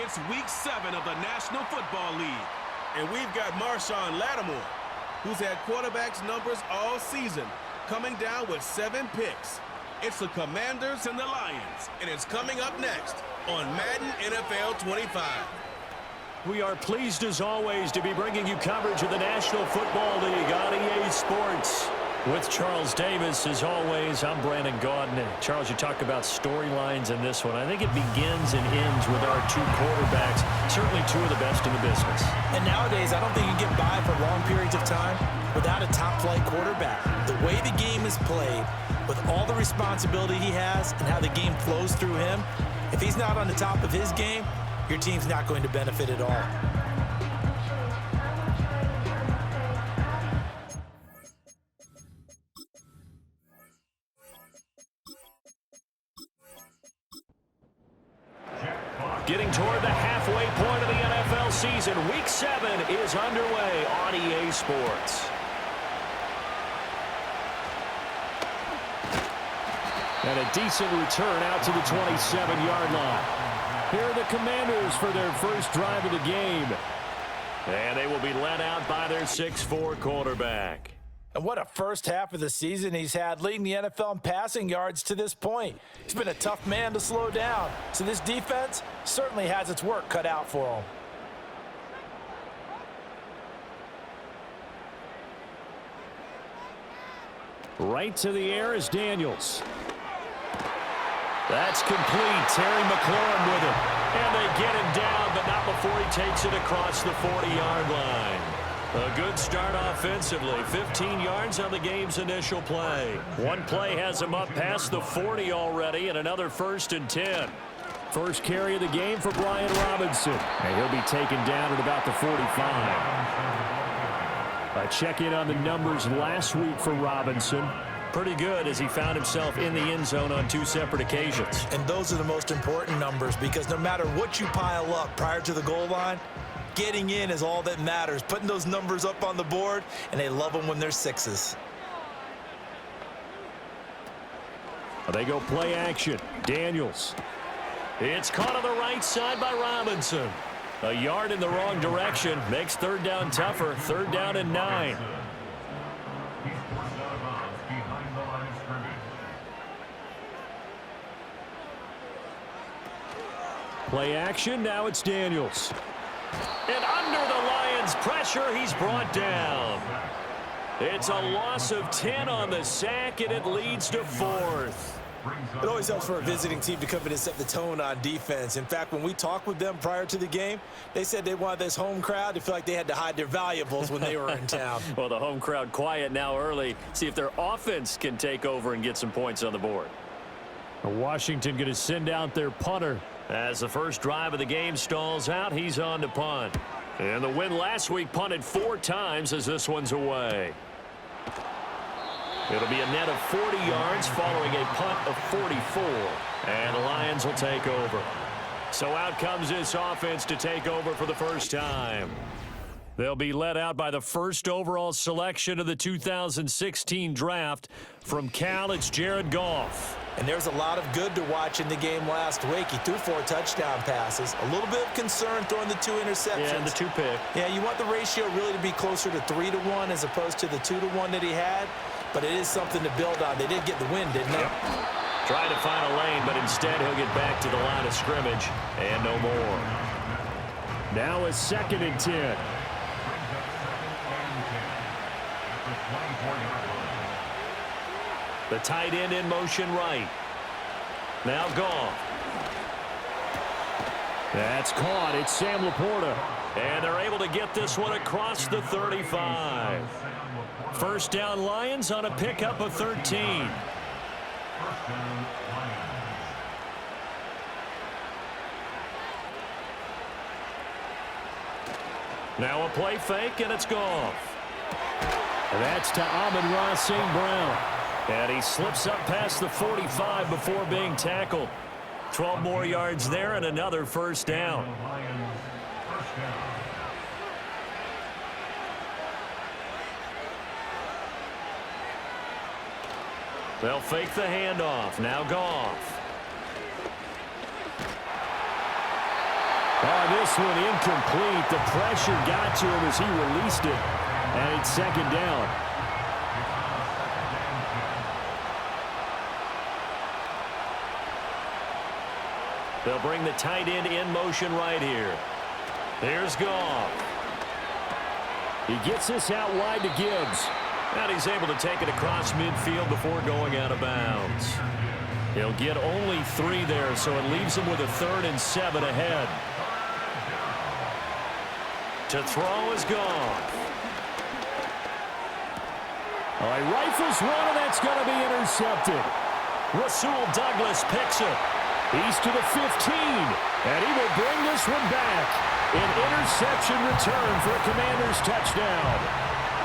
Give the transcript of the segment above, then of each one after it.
It's Week 7 of the National Football League. And we've got Marshawn Lattimore, who's had quarterbacks numbers all season, coming down with 7 picks. It's the Commanders And the Lions. and it's coming up next on Madden NFL 25. We are pleased as always to be bringing you coverage of the National Football League on EA Sports. With Charles Davis, as always, I'm Brandon Gaudin. Charles, you talk about storylines in this one. I think it begins and ends with our 2 quarterbacks, certainly 2 of the best in the business. And nowadays, I don't think you get by for long periods of time without a top-flight quarterback. The way the game is played, with all the responsibility he has and how the game flows through him, if he's not on the top of his game, your team's not going to benefit at all. Getting toward the halfway point of the NFL season, Week 7 is underway on EA Sports. And a decent return out to the 27-yard line. Here are the Commanders for their first drive of the game. And they will be led out by their 6'4" quarterback. And what a first half of the season he's had, leading the NFL in passing yards to this point. He's been a tough man to slow down, so this defense certainly has its work cut out for him. Right to the air is Daniels. That's complete. Terry McLaurin with it. And they get him down, but not before he takes it across the 40-yard line. A good start offensively. 15 yards on the game's initial play. One play has him up past the 40 already, and another 1st and 10. First carry of the game for Brian Robinson. And he'll be taken down at about the 45. A check-in on the numbers last week for Robinson. Pretty good as he found himself in the end zone on 2 separate occasions. And those are the most important numbers because no matter what you pile up prior to the goal line, getting in is all that matters. Putting those numbers up on the board, and they love them when they're 6s. They go play action. Daniels. It's caught on the right side by Robinson. A yard in the wrong direction. Makes 3rd down tougher. 3rd down and 9. Play action. Now it's Daniels. And under the Lions' pressure, he's brought down. It's a loss of 10 on the sack, and it leads to 4th. It always helps for a visiting team to come in and set the tone on defense. In fact, when we talked with them prior to the game, they said they wanted this home crowd to feel like they had to hide their valuables when they were in town. Well, the home crowd quiet now early. See if their offense can take over and get some points on the board. Washington going to send out their punter. As the first drive of the game stalls out, he's on to punt. And the win last week punted 4 times as this one's away. It'll be a net of 40 yards following a punt of 44. And the Lions will take over. So out comes this offense to take over for the first time. They'll be led out by the first overall selection of the 2016 draft. From Cal, it's Jared Goff. And there's a lot of good to watch in the game last week. He threw 4 touchdown passes. A little bit of concern throwing the 2 interceptions. Yeah, and the 2 pick. Yeah, you want the ratio really to be closer to 3-to-1 as opposed to the 2-to-1 that he had. But it is something to build on. They did get the win, didn't they? Yep. Trying to find a lane, but instead he'll get back to the line of scrimmage and no more. Now a 2nd and 10. The tight end in motion right. Now Goff. That's caught. It's Sam Laporta. And they're able to get this one across the 35. First down Lions on a pickup of 13. Now a play fake, and it's Goff. That's to Amon-Ra St. Brown. And he slips up past the 45 before being tackled. 12 more yards there and another first down. They'll fake the handoff. Now Goff. Oh, this one incomplete. The pressure got to him as he released it. And it's second down. They'll bring the tight end in motion right here. There's Goff. He gets this out wide to Gibbs. And he's able to take it across midfield before going out of bounds. He'll get only 3 there, so it leaves him with a 3rd and 7 ahead. To throw is Goff. He rifles one, and that's going to be intercepted. Rasul Douglas picks it. He's to the 15, and he will bring this one back. An interception return for a Commanders touchdown.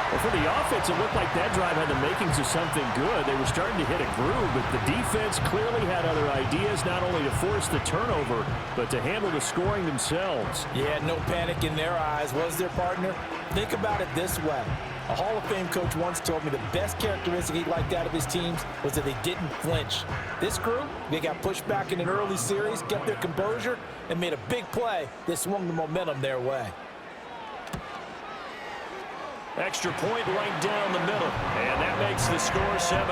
Well, for the offense, it looked like that drive had the makings of something good. They were starting to hit a groove, but the defense clearly had other ideas, not only to force the turnover, but to handle the scoring themselves. Yeah, no panic in their eyes, was there, partner? Think about it this way. A Hall of Fame coach once told me the best characteristic he liked out of his teams was that they didn't flinch. This group, they got pushed back in an early series, kept their composure, and made a big play that swung the momentum their way. Extra point right down the middle, and that makes the score 7-0.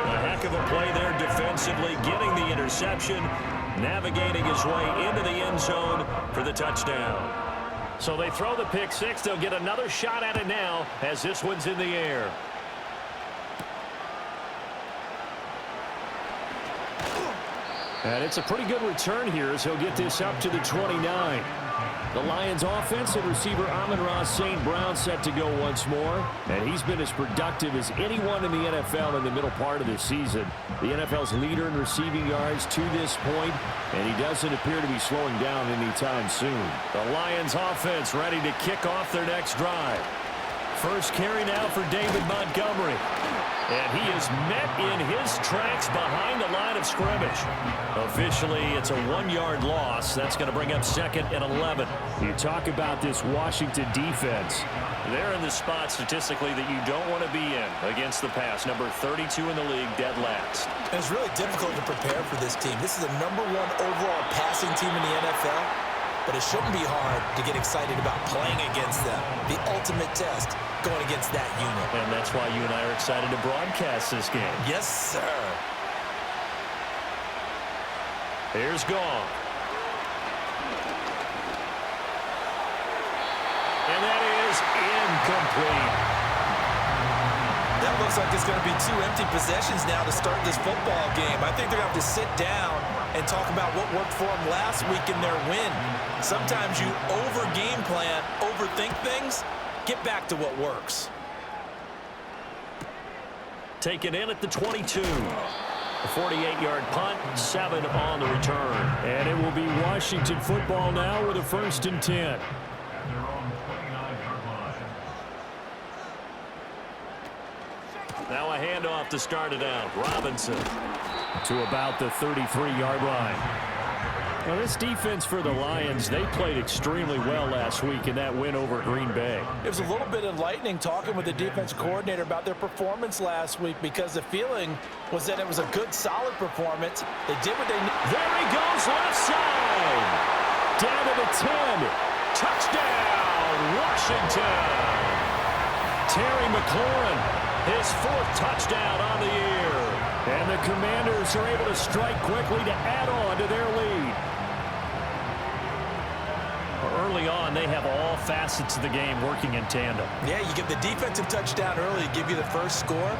A heck of a play there defensively, getting the interception, navigating his way into the end zone for the touchdown. So they throw the pick six. They'll get another shot at it now as this one's in the air. And it's a pretty good return here as he'll get this up to the 29. The Lions offense and receiver Amon-Ra St. Brown set to go once more. And he's been as productive as anyone in the NFL in the middle part of the season. The NFL's leader in receiving yards to this point, and he doesn't appear to be slowing down anytime soon. The Lions offense ready to kick off their next drive. First carry now for David Montgomery. And he is met in his tracks behind the line of scrimmage. Officially, it's a 1-yard loss. That's going to bring up 2nd and 11. You talk about this Washington defense. They're in the spot statistically that you don't want to be in against the pass. Number 32 in the league, dead last. It's really difficult to prepare for this team. This is the #1 overall passing team in the NFL. But it shouldn't be hard to get excited about playing against them. The ultimate test going against that unit. And that's why you and I are excited to broadcast this game. Yes, sir. Here's Goff. And that is incomplete. That looks like it's going to be 2 empty possessions now to start this football game. I think they're going to have to sit down and talk about what worked for them last week in their win. Sometimes you over-game plan, overthink things. Get back to what works. Taken in at the 22. A 48-yard punt, 7 on the return. And it will be Washington football now with a 1st and 10. Now a handoff to start it out. Robinson to about the 33-yard line. Now this defense for the Lions, they played extremely well last week in that win over Green Bay. It was a little bit enlightening talking with the defense coordinator about their performance last week because the feeling was that it was a good, solid performance. They did what they needed. There he goes, left side. Down to the 10. Touchdown, Washington. Terry McLaurin. His 4th touchdown on the year. And the Commanders are able to strike quickly to add on to their lead. Early on, they have all facets of the game working in tandem. Yeah, you give the defensive touchdown early to give you the first score,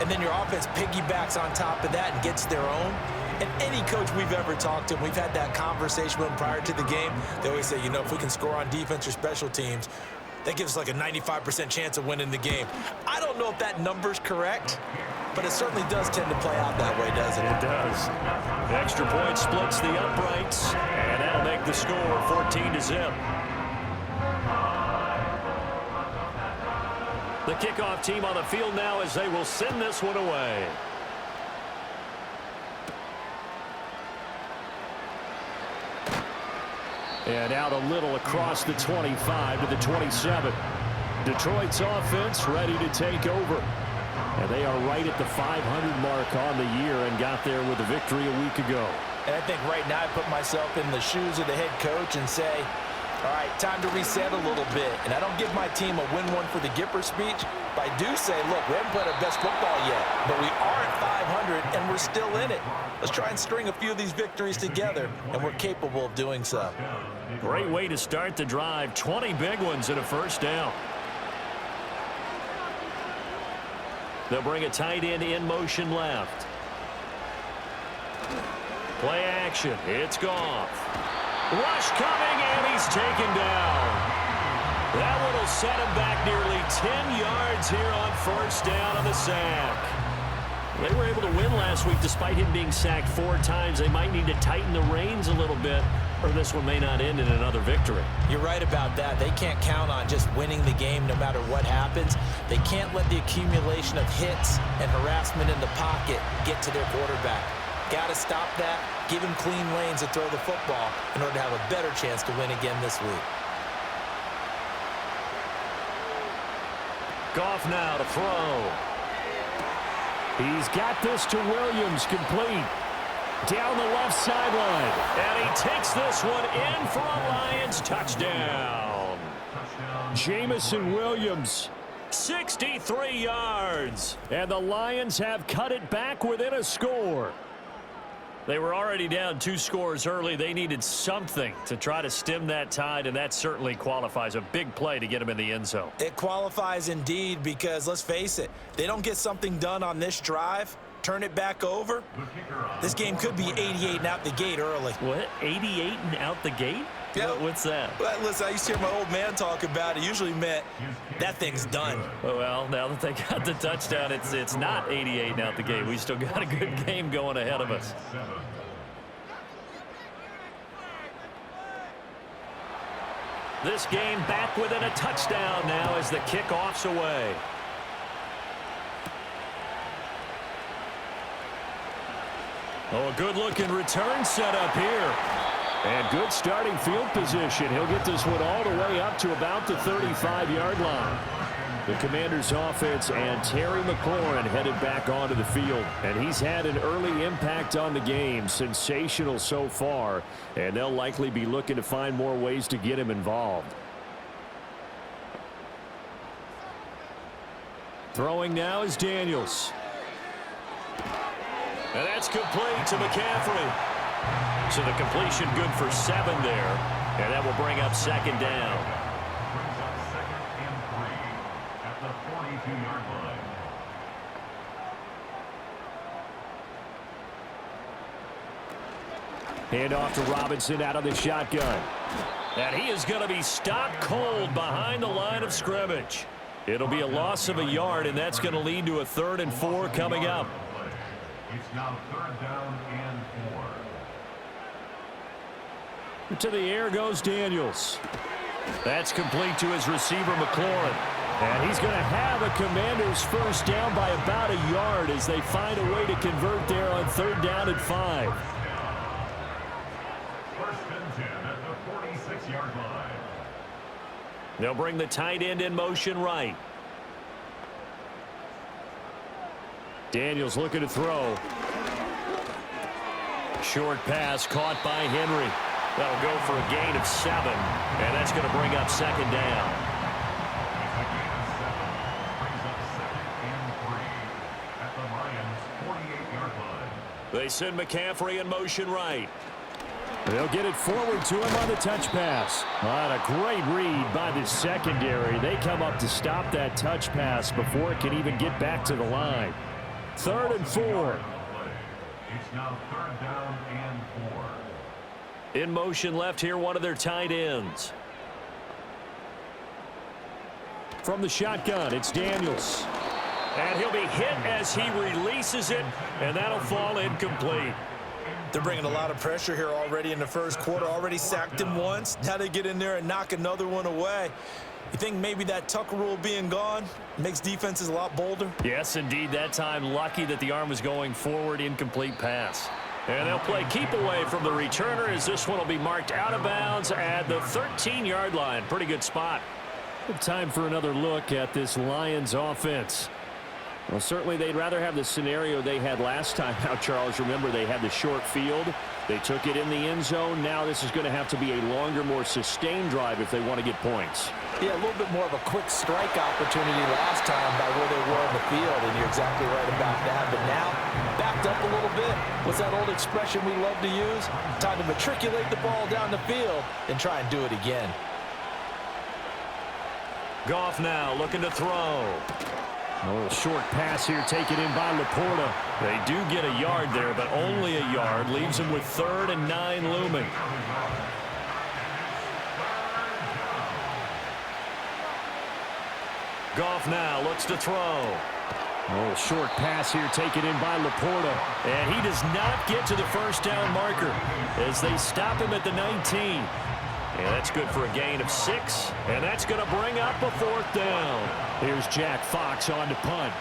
and then your offense piggybacks on top of that and gets their own. And any coach we've ever talked to, we've had that conversation with them prior to the game, they always say, you know, if we can score on defense or special teams, that gives us like a 95% chance of winning the game. I don't know if that number's correct, but it certainly does tend to play out that way, doesn't it? It does. The extra point splits the uprights, and that'll make the score 14-0. The kickoff team on the field now as they will send this one away. And out a little across the 25 to the 27. Detroit's offense ready to take over. And they are right at the 500 mark on the year and got there with a victory a week ago. And I think right now I put myself in the shoes of the head coach and say, all right, time to reset a little bit. And I don't give my team a win one for the Gipper speech, but I do say, look, we haven't played our best football yet, but we are at 500 and we're still in it. Let's try and string a few of these victories together, and we're capable of doing so. Great way to start the drive. 20 big ones and a first down. They'll bring a tight end in motion left. Play action. It's Goff. Rush coming, and he's taken down. That one will set him back nearly 10 yards here on first down on the sack. They were able to win last week despite him being sacked 4 times. They might need to tighten the reins a little bit, or this one may not end in another victory. You're right about that. They can't count on just winning the game no matter what happens. They can't let the accumulation of hits and harassment in the pocket get to their quarterback. Got to stop that, give him clean lanes to throw the football in order to have a better chance to win again this week. Goff now to throw. He's got this to Williams, complete. Down the left sideline. And he takes this one in for a Lions touchdown. Jamison Williams, 63 yards. And the Lions have cut it back within a score. They were already down 2 scores early. They needed something to try to stem that tide, and that certainly qualifies. A big play to get them in the end zone. It qualifies indeed because, let's face it, they don't get something done on this drive, turn it back over, this game could be 88 and out the gate early. What? 88 and out the gate? Yeah. What's that? Well, listen, I used to hear my old man talk about it. Usually meant that thing's done. Well, now that they got the touchdown, it's not 88 and out the gate. We still got a good game going ahead of us. This game back within a touchdown now as the kickoff's away. Oh, a good-looking return set up here. And good starting field position. He'll get this one all the way up to about the 35-yard line. The Commanders' offense and Terry McLaurin headed back onto the field. And he's had an early impact on the game. Sensational so far. And they'll likely be looking to find more ways to get him involved. Throwing now is Daniels. And that's complete to McCaffrey. So the completion good for 7 there. And that will bring up second down. At the 42-yard line. Hand off to Robinson out of the shotgun. And he is going to be stopped cold behind the line of scrimmage. It'll be a loss of a yard, and that's going to lead to a 3rd and 4 coming up. It's now 3rd down and 4. To the air goes Daniels. That's complete to his receiver, McLaurin. And he's going to have a Commanders first down by about a yard as they find a way to convert there on 3rd down and 5. First and 10 at the 46-yard line. They'll bring the tight end in motion right. Daniels looking to throw. Short pass caught by Henry. That'll go for a gain of 7, and that's going to bring up second down. Brings up 2nd and 3 at the Lions' 48-yard line. They send McCaffrey in motion right. They'll get it forward to him on the touch pass. On a great read by the secondary. They come up to stop that touch pass before it can even get back to the line. 3rd and 4. It's now 3rd down and 4. In motion left here, one of their tight ends. From the shotgun, it's Daniels. And he'll be hit as he releases it, and that'll fall incomplete. They're bringing a lot of pressure here already in the first quarter. Already sacked him once. Now they get in there and knock another one away. You think maybe that Tucker rule being gone makes defenses a lot bolder? Yes, indeed. That time, lucky that the arm was going forward, incomplete pass. And they'll play keep away from the returner as this one will be marked out of bounds at the 13-yard line. Pretty good spot. Time for another look at this Lions offense. Well, certainly they'd rather have the scenario they had last time out, Charles. Remember, they had the short field. They took it in the end zone. Now this is going to have to be a longer, more sustained drive if they want to get points. Yeah, a little bit more of a quick strike opportunity last time by where they were in the field, and you're exactly right about that. But now, backed up a little bit. What's that old expression we love to use? Time to matriculate the ball down the field and try and do it again. Goff now looking to throw. A little short pass here taken in by Laporta. They do get a yard there, but only a yard. Leaves them with 3rd and 9 looming. Goff now looks to throw. A little short pass here taken in by Laporta. And he does not get to the first down marker as they stop him at the 19. And that's good for a gain of 6. And that's going to bring up a 4th down. Here's Jack Fox on to punt.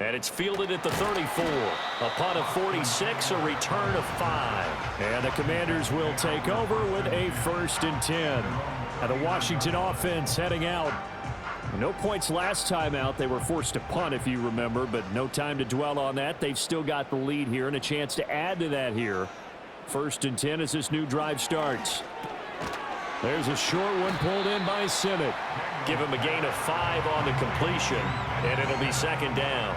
And it's fielded at the 34. A punt of 46, a return of 5. And the Commanders will take over with a 1st and 10. And the Washington offense heading out. No points last time out. They were forced to punt, if you remember, but no time to dwell on that. They've still got the lead here and a chance to add to that here. 1st and 10 as this new drive starts. There's a short one pulled in by Sinnott. Give him a gain of 5 on the completion, and it'll be 2nd down.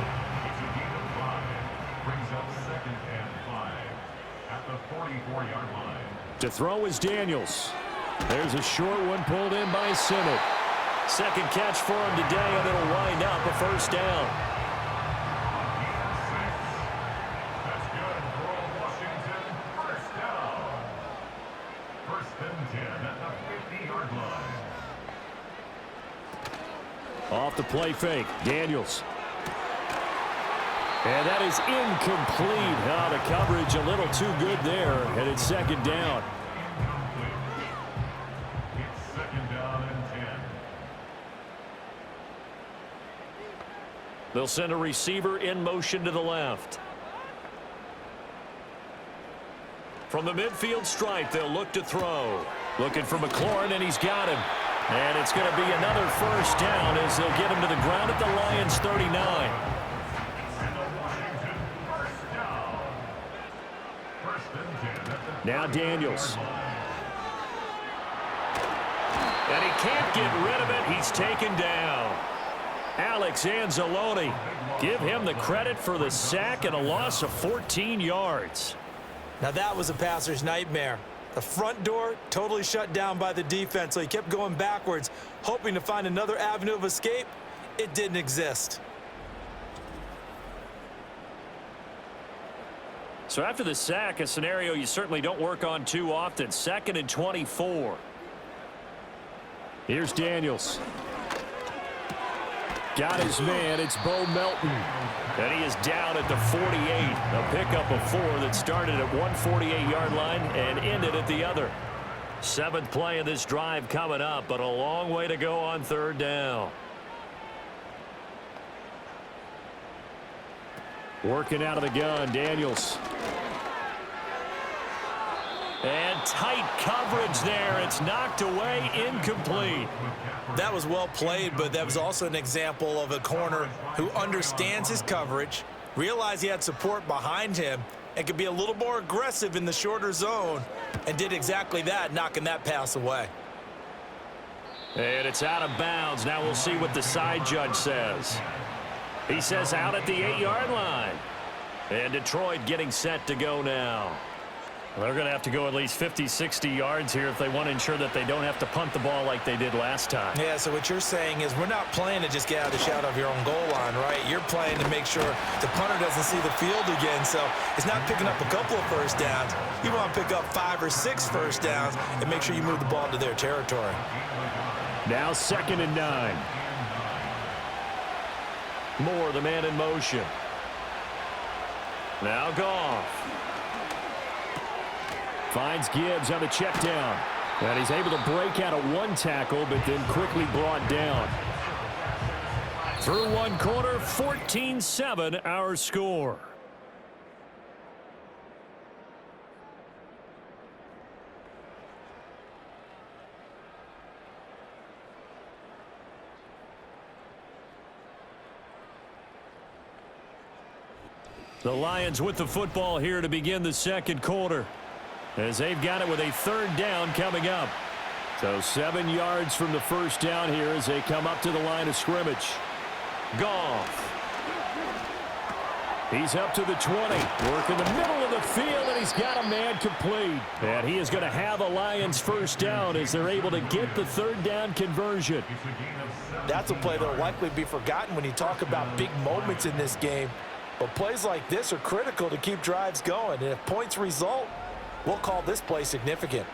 Brings up 2nd and 5 at the 44-yard line. To throw is Daniels. There's a short one pulled in by Sinnott. 2nd catch for him today, and it'll wind up a 1st down. That's good for Washington. 1st down. 1st and 10 at the 50-yard line. Off the play fake, Daniels. And that is incomplete. Oh, the coverage a little too good there, and it's 2nd down. It's 2nd down and 10. They'll send a receiver in motion to the left. From the midfield stripe, they'll look to throw. Looking for McLaurin, and he's got him. And it's going to be another 1st down as they'll get him to the ground at the Lions' 39. And the Washington 1st down. 1st and 10 at the Now Daniels. And he can't get rid of it. He's taken down. Alex Anzalone. Give him the credit for the sack and a loss of 14 yards. Now that was a passer's nightmare. The front door totally shut down by the defense, so he kept going backwards, hoping to find another avenue of escape. It didn't exist. So after the sack, a scenario you certainly don't work on too often. 2nd and 24. Here's Daniels. Got his man. It's Bo Melton. And he is down at the 48. A pickup of 4 that started at 148-yard line and ended at the other. 7th play of this drive coming up, but a long way to go on 3rd down. Working out of the gun, Daniels. And tight coverage there. It's knocked away, incomplete. That was well played, but that was also an example of a corner who understands his coverage, realized he had support behind him, and could be a little more aggressive in the shorter zone, and did exactly that, knocking that pass away. And it's out of bounds. Now we'll see what the side judge says. He says out at the 8-yard line. And Detroit getting set to go now. They're going to have to go at least 50, 60 yards here if they want to ensure that they don't have to punt the ball like they did last time. Yeah, so what you're saying is we're not playing to just get out of the shadow of your own goal line, right? You're playing to make sure the punter doesn't see the field again. So it's not picking up a couple of 1st downs. You want to pick up 5 or 6 1st downs and make sure you move the ball to their territory. Now 2nd and 9. Moore, the man in motion. Now Goff. Finds Gibbs on the check down. And he's able to break out of 1 tackle, but then quickly brought down. Through 1 quarter, 14-7 our score. The Lions with the football here to begin the second quarter, as they've got it with a third down coming up. So 7 yards from the first down here as they come up to the line of scrimmage. Goff. He's up to the 20. Working the middle of the field, and he's got a man complete. And he is going to have a Lions first down as they're able to get the third down conversion. That's a play that will likely be forgotten when you talk about big moments in this game. But plays like this are critical to keep drives going. And if points result, we'll call this play significant.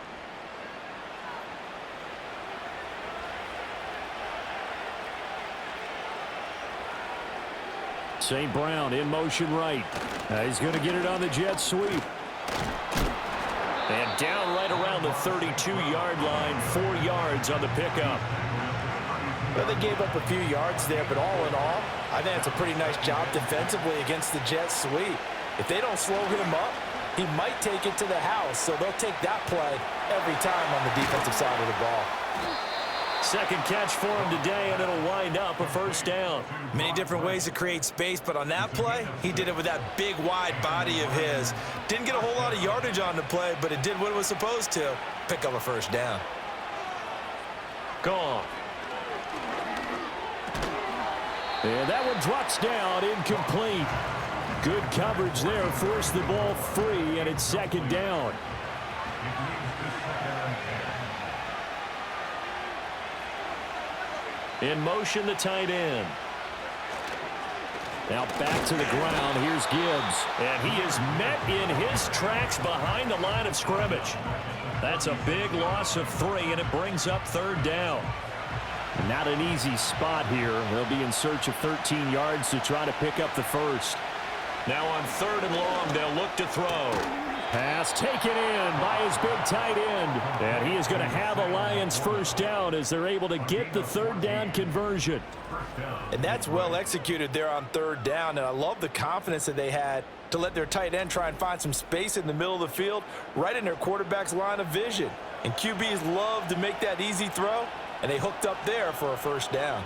St. Brown in motion right. He's going to get it on the jet sweep. And down right around the 32-yard line, 4 yards on the pickup. Well, they gave up a few yards there, but all in all, I think it's a pretty nice job defensively against the jet sweep. If they don't slow him up, he might take it to the house, so they'll take that play every time on the defensive side of the ball. Second catch for him today, and it'll wind up a first down. Many different ways to create space, but on that play, he did it with that big, wide body of his. Didn't get a whole lot of yardage on the play, but it did what it was supposed to. Pick up a first down. Gone. And that one drops down, incomplete. Good coverage there, forced the ball free, and it's second down. In motion, the tight end. Now back to the ground. Here's Gibbs. And he is met in his tracks behind the line of scrimmage. That's a big loss of 3, and it brings up third down. Not an easy spot here. They'll be in search of 13 yards to try to pick up the first. Now on third and long, they'll look to throw. Pass taken in by his big tight end. And he is going to have a Lions first down as they're able to get the third down conversion. And that's well executed there on third down. And I love the confidence that they had to let their tight end try and find some space in the middle of the field, right in their quarterback's line of vision. And QBs love to make that easy throw, and they hooked up there for a first down.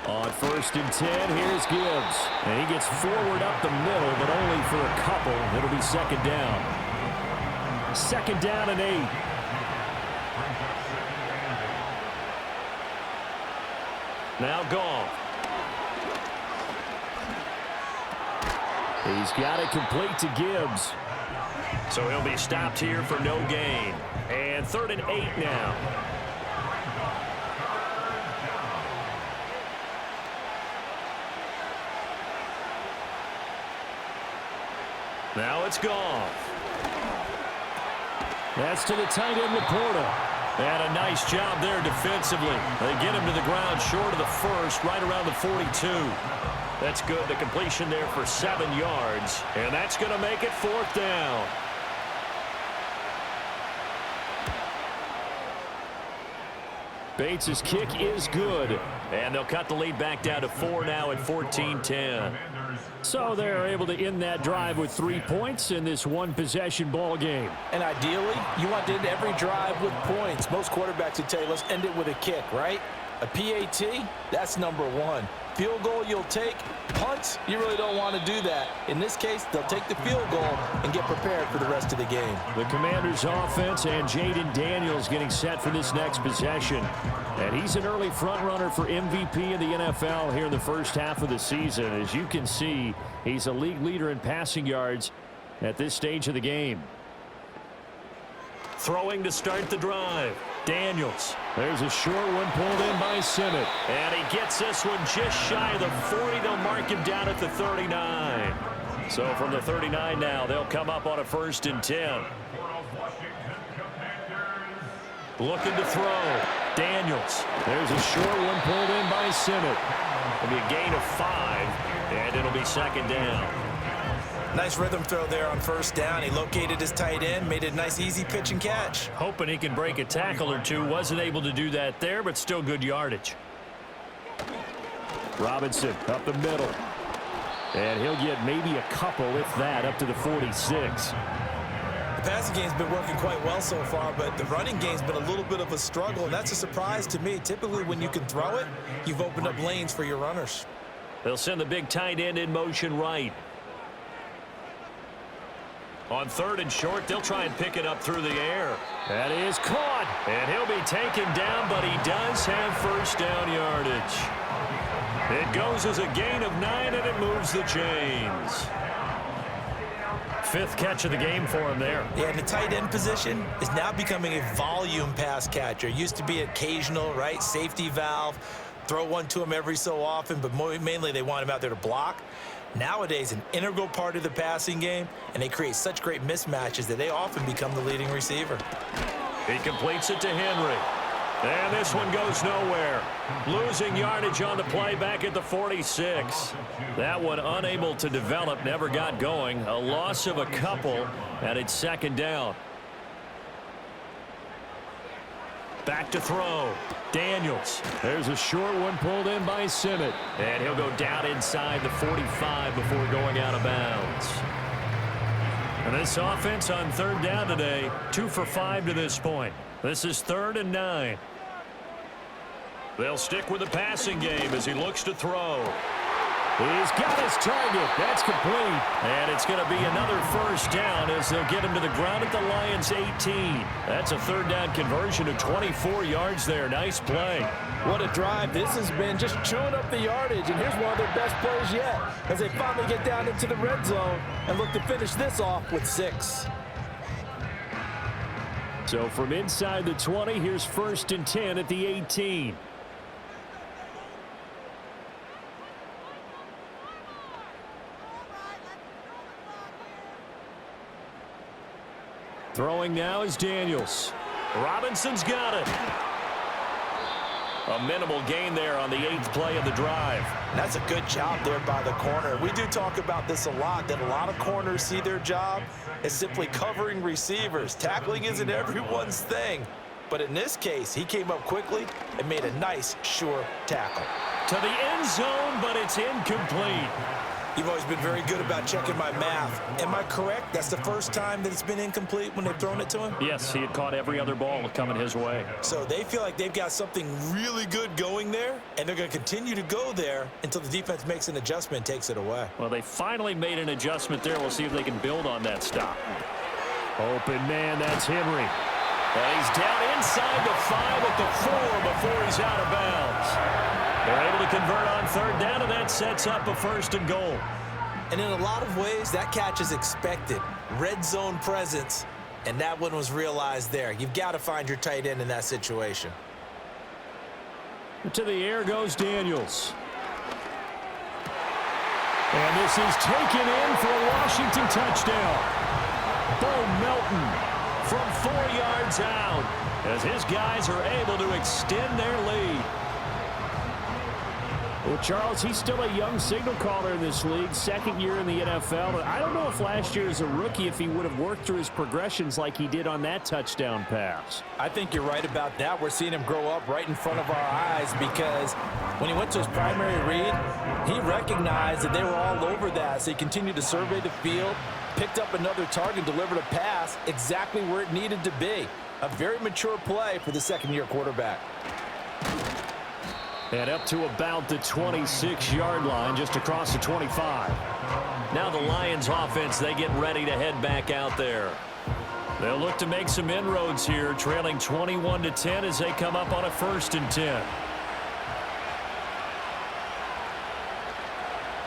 On first and 10, here's Gibbs. And he gets forward up the middle, but only for a couple. It'll be second down. Second down and 8. Now Goff. He's got it complete to Gibbs. So he'll be stopped here for no gain. And third and 8 now. Now it's Goff. That's to the tight end, Laporta. And a nice job there defensively. They get him to the ground short of the first, right around the 42. That's good. The completion there for 7 yards. And that's going to make it fourth down. Bates' kick is good. And they'll cut the lead back down to 4 now at 14-10. So they're able to end that drive with 3 points in this one-possession ball game. And ideally, you want to end every drive with points. Most quarterbacks would tell you, let's end it with a kick, right? A PAT, that's number 1. Field goal you'll take. Punts, you really don't want to do that. In this case, they'll take the field goal and get prepared for the rest of the game. The Commanders' offense and Jaden Daniels getting set for this next possession. And he's an early front-runner for MVP in the NFL here in the first half of the season. As you can see, he's a league leader in passing yards at this stage of the game. Throwing to start the drive. Daniels. There's a short one pulled in by Simmett. And he gets this one just shy of the 40. They'll mark him down at the 39. So from the 39 now, they'll come up on a first and 10. Looking to throw. Daniels. There's a short one pulled in by Simmett. It'll be a gain of 5, and it'll be second down. Nice rhythm throw there on first down. He located his tight end, made it a nice easy pitch and catch. Hoping he can break a tackle or two. Wasn't able to do that there, but still good yardage. Robinson up the middle. And he'll get maybe a couple, if that, up to the 46. The passing game's been working quite well so far, but the running game's been a little bit of a struggle, and that's a surprise to me. Typically, when you can throw it, you've opened up lanes for your runners. They'll send the big tight end in motion right. On 3rd and short, they'll try and pick it up through the air. That is caught, and he'll be taken down, but he does have first down yardage. It goes as a gain of 9, and it moves the chains. 5th catch of the game for him there. Yeah, and the tight end position is now becoming a volume pass catcher. Used to be occasional, right? Safety valve, throw one to him every so often, but mainly they want him out there to block. Nowadays, an integral part of the passing game, and they create such great mismatches that they often become the leading receiver. He completes it to Henry. And this one goes nowhere. Losing yardage on the play back at the 46. That one unable to develop, never got going. A loss of a couple, and it's 2nd down. Back to throw. Daniels. There's a short one pulled in by Simmett. And he'll go down inside the 45 before going out of bounds. And this offense on 3rd down today, 2 for 5 to this point. This is 3rd and 9. They'll stick with the passing game as he looks to throw. He's got his target. That's complete. And it's going to be another first down as they'll get him to the ground at the Lions' 18. That's a 3rd down conversion of 24 yards there. Nice play. What a drive. This has been just chewing up the yardage, and here's one of their best plays yet as they finally get down into the red zone and look to finish this off with 6. So from inside the 20, here's 1st and 10 at the 18. Throwing now is Daniels. Robinson's got it. A minimal gain there on the 8th play of the drive. That's a good job there by the corner. We do talk about this a lot, that a lot of corners see their job as simply covering receivers. Tackling isn't everyone's thing. But in this case, he came up quickly and made a nice, sure tackle. To the end zone, but it's incomplete. You've always been very good about checking my math. Am I correct? That's the first time that it's been incomplete when they've thrown it to him? Yes, he had caught every other ball coming his way. So they feel like they've got something really good going there, and they're going to continue to go there until the defense makes an adjustment and takes it away. Well, they finally made an adjustment there. We'll see if they can build on that stop. Open man, that's Henry. And he's down inside the 5 at the 4 before he's out of bounds. They're able to convert on 3rd down, and that sets up a 1st and goal. And in a lot of ways, that catch is expected. Red zone presence, and that one was realized there. You've got to find your tight end in that situation. To the air goes Daniels. And this is taken in for a Washington touchdown. Bo Melton from 4 yards out as his guys are able to extend their lead. Well, Charles, he's still a young signal caller in this league, 2nd year in the NFL. But I don't know if last year as a rookie, if he would have worked through his progressions like he did on that touchdown pass. I think you're right about that. We're seeing him grow up right in front of our eyes because when he went to his primary read, he recognized that they were all over that. So he continued to survey the field, picked up another target, delivered a pass exactly where it needed to be. A very mature play for the 2nd-year quarterback. And up to about the 26-yard line, just across the 25. Now the Lions offense, they get ready to head back out there. They'll look to make some inroads here, trailing 21-10 as they come up on a 1st and 10.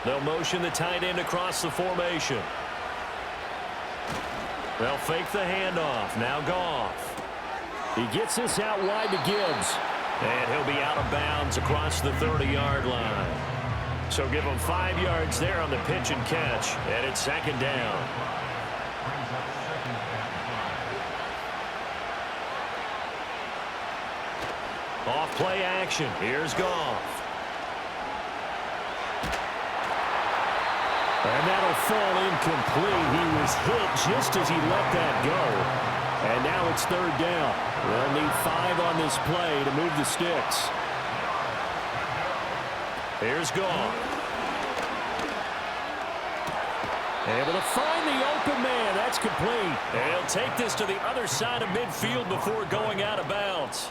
They'll motion the tight end across the formation. They'll fake the handoff. Now Goff. He gets this out wide to Gibbs. And he'll be out of bounds across the 30-yard line. So give him 5 yards there on the pitch and catch. And it's 2nd down. Off play action. Here's Goff. And that'll fall incomplete. He was hit just as he let that go. And now it's 3rd down. They'll need 5 on this play to move the sticks. Here's Goff. Able to find the open man. That's complete. And he'll take this to the other side of midfield before going out of bounds.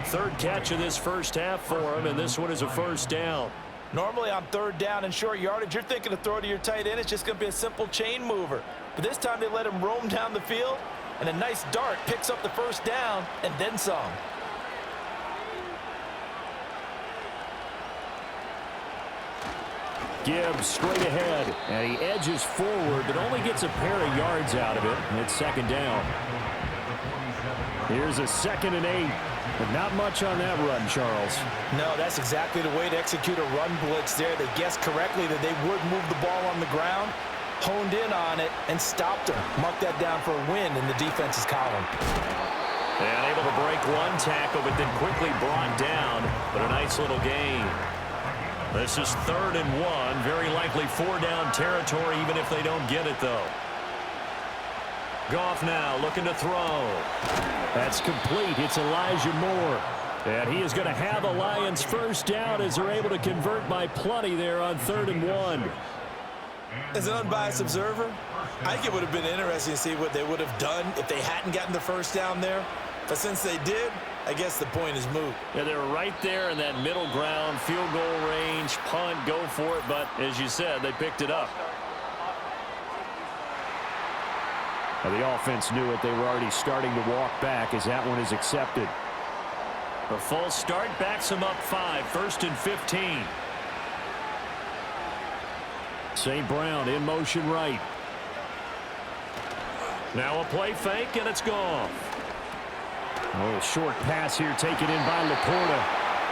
3rd catch of this first half for him, and this one is a 1st down. Normally on third down and short yardage, you're thinking to throw to your tight end. It's just going to be a simple chain mover. But this time they let him roam down the field, and a nice dart picks up the first down and then some. Gibbs straight ahead, and he edges forward, but only gets a pair of yards out of it, and it's second down. Here's a 2nd and 8, but not much on that run, Charles. No, that's exactly the way to execute a run blitz there. They guessed correctly that they would move the ball on the ground, honed in on it, and stopped him. Mark that down for a win in the defense's column. And able to break one tackle, but then quickly brought down, but a nice little gain. This is 3rd and 1, very likely 4-down territory, even if they don't get it, though. Goff now looking to throw. That's complete. It's Elijah Moore. And he is going to have a Lions first down as they're able to convert by plenty there on 3rd and 1. As an unbiased observer, I think it would have been interesting to see what they would have done if they hadn't gotten the first down there. But since they did, I guess the point is moot. Yeah, they're right there in that middle ground, field goal range, punt, go for it. But as you said, they picked it up. Now, the offense knew it. They were already starting to walk back as that one is accepted. The false start backs them up 5, 1st and 15. St. Brown in motion right. Now a play fake, and it's gone. A little short pass here taken in by Laporta.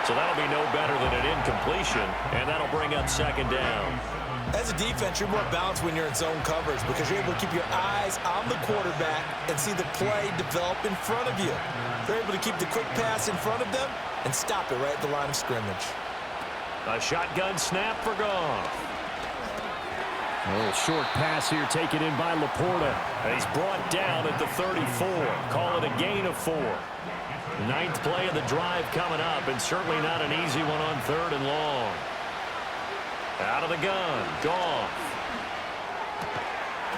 So that'll be no better than an incompletion, and that'll bring up 2nd down. As a defense, you're more balanced when you're in zone coverage because you're able to keep your eyes on the quarterback and see the play develop in front of you. They're able to keep the quick pass in front of them and stop it right at the line of scrimmage. A shotgun snap for Goff. A little short pass here taken in by Laporta. And he's brought down at the 34. Call it a gain of 4. 9th play of the drive coming up, and certainly not an easy one on 3rd and long. Out of the gun, Goff.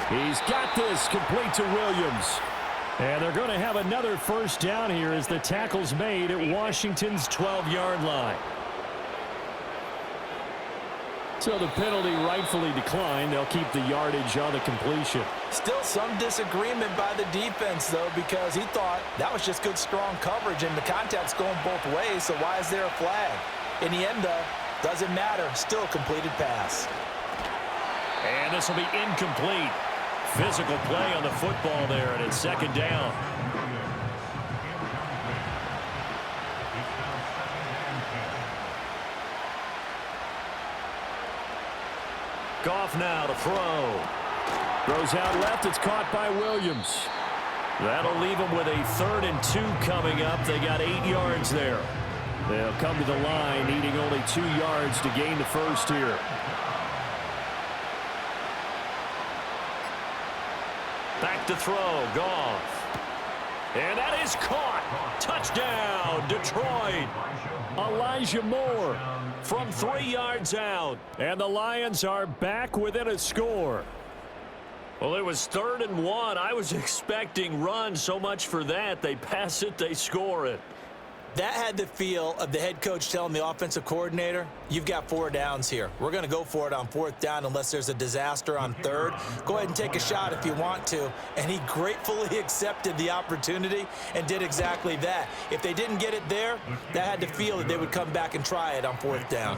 He's got this, complete to Williams. And they're going to have another first down here as the tackle's made at Washington's 12-yard line. So the penalty rightfully declined. They'll keep the yardage on the completion. Still some disagreement by the defense, though, because he thought that was just good, strong coverage, and the contact's going both ways, so why is there a flag? In the end, though, doesn't matter. Still a completed pass. And this will be incomplete. Physical play on the football there, and it's 2nd down. Goff now to throw. Throws out left. It's caught by Williams. That'll leave them with a 3rd and 2 coming up. They got 8 yards there. They'll come to the line needing only 2 yards to gain the first here. Back to throw. Goff. And that is caught. Touchdown, Detroit. Elijah Moore from 3 yards out. And the Lions are back within a score. Well, it was 3rd and 1. I was expecting run, so much for that. They pass it, they score it. That had the feel of the head coach telling the offensive coordinator, you've got 4 downs here. We're going to go for it on 4th down unless there's a disaster on 3rd. Go ahead and take a shot if you want to. And he gratefully accepted the opportunity and did exactly that. If they didn't get it there, that had the feel that they would come back and try it on 4th down.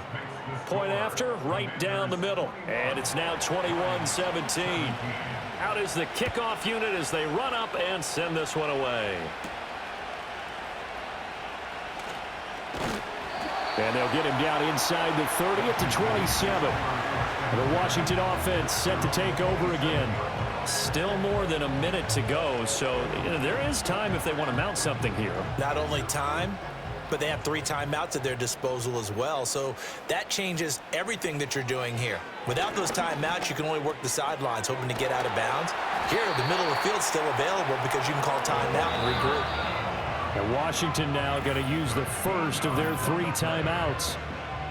Point after, right down the middle. And it's now 21-17. Out is the kickoff unit as they run up and send this one away. And they'll get him down inside the 30 at the 27. The Washington offense set to take over again. Still more than a minute to go, so there is time if they want to mount something here. Not only time, but they have 3 timeouts at their disposal as well, so that changes everything that you're doing here. Without those timeouts, you can only work the sidelines, hoping to get out of bounds. Here, the middle of the field's still available because you can call timeout and regroup. And Washington now going to use the first of their 3 timeouts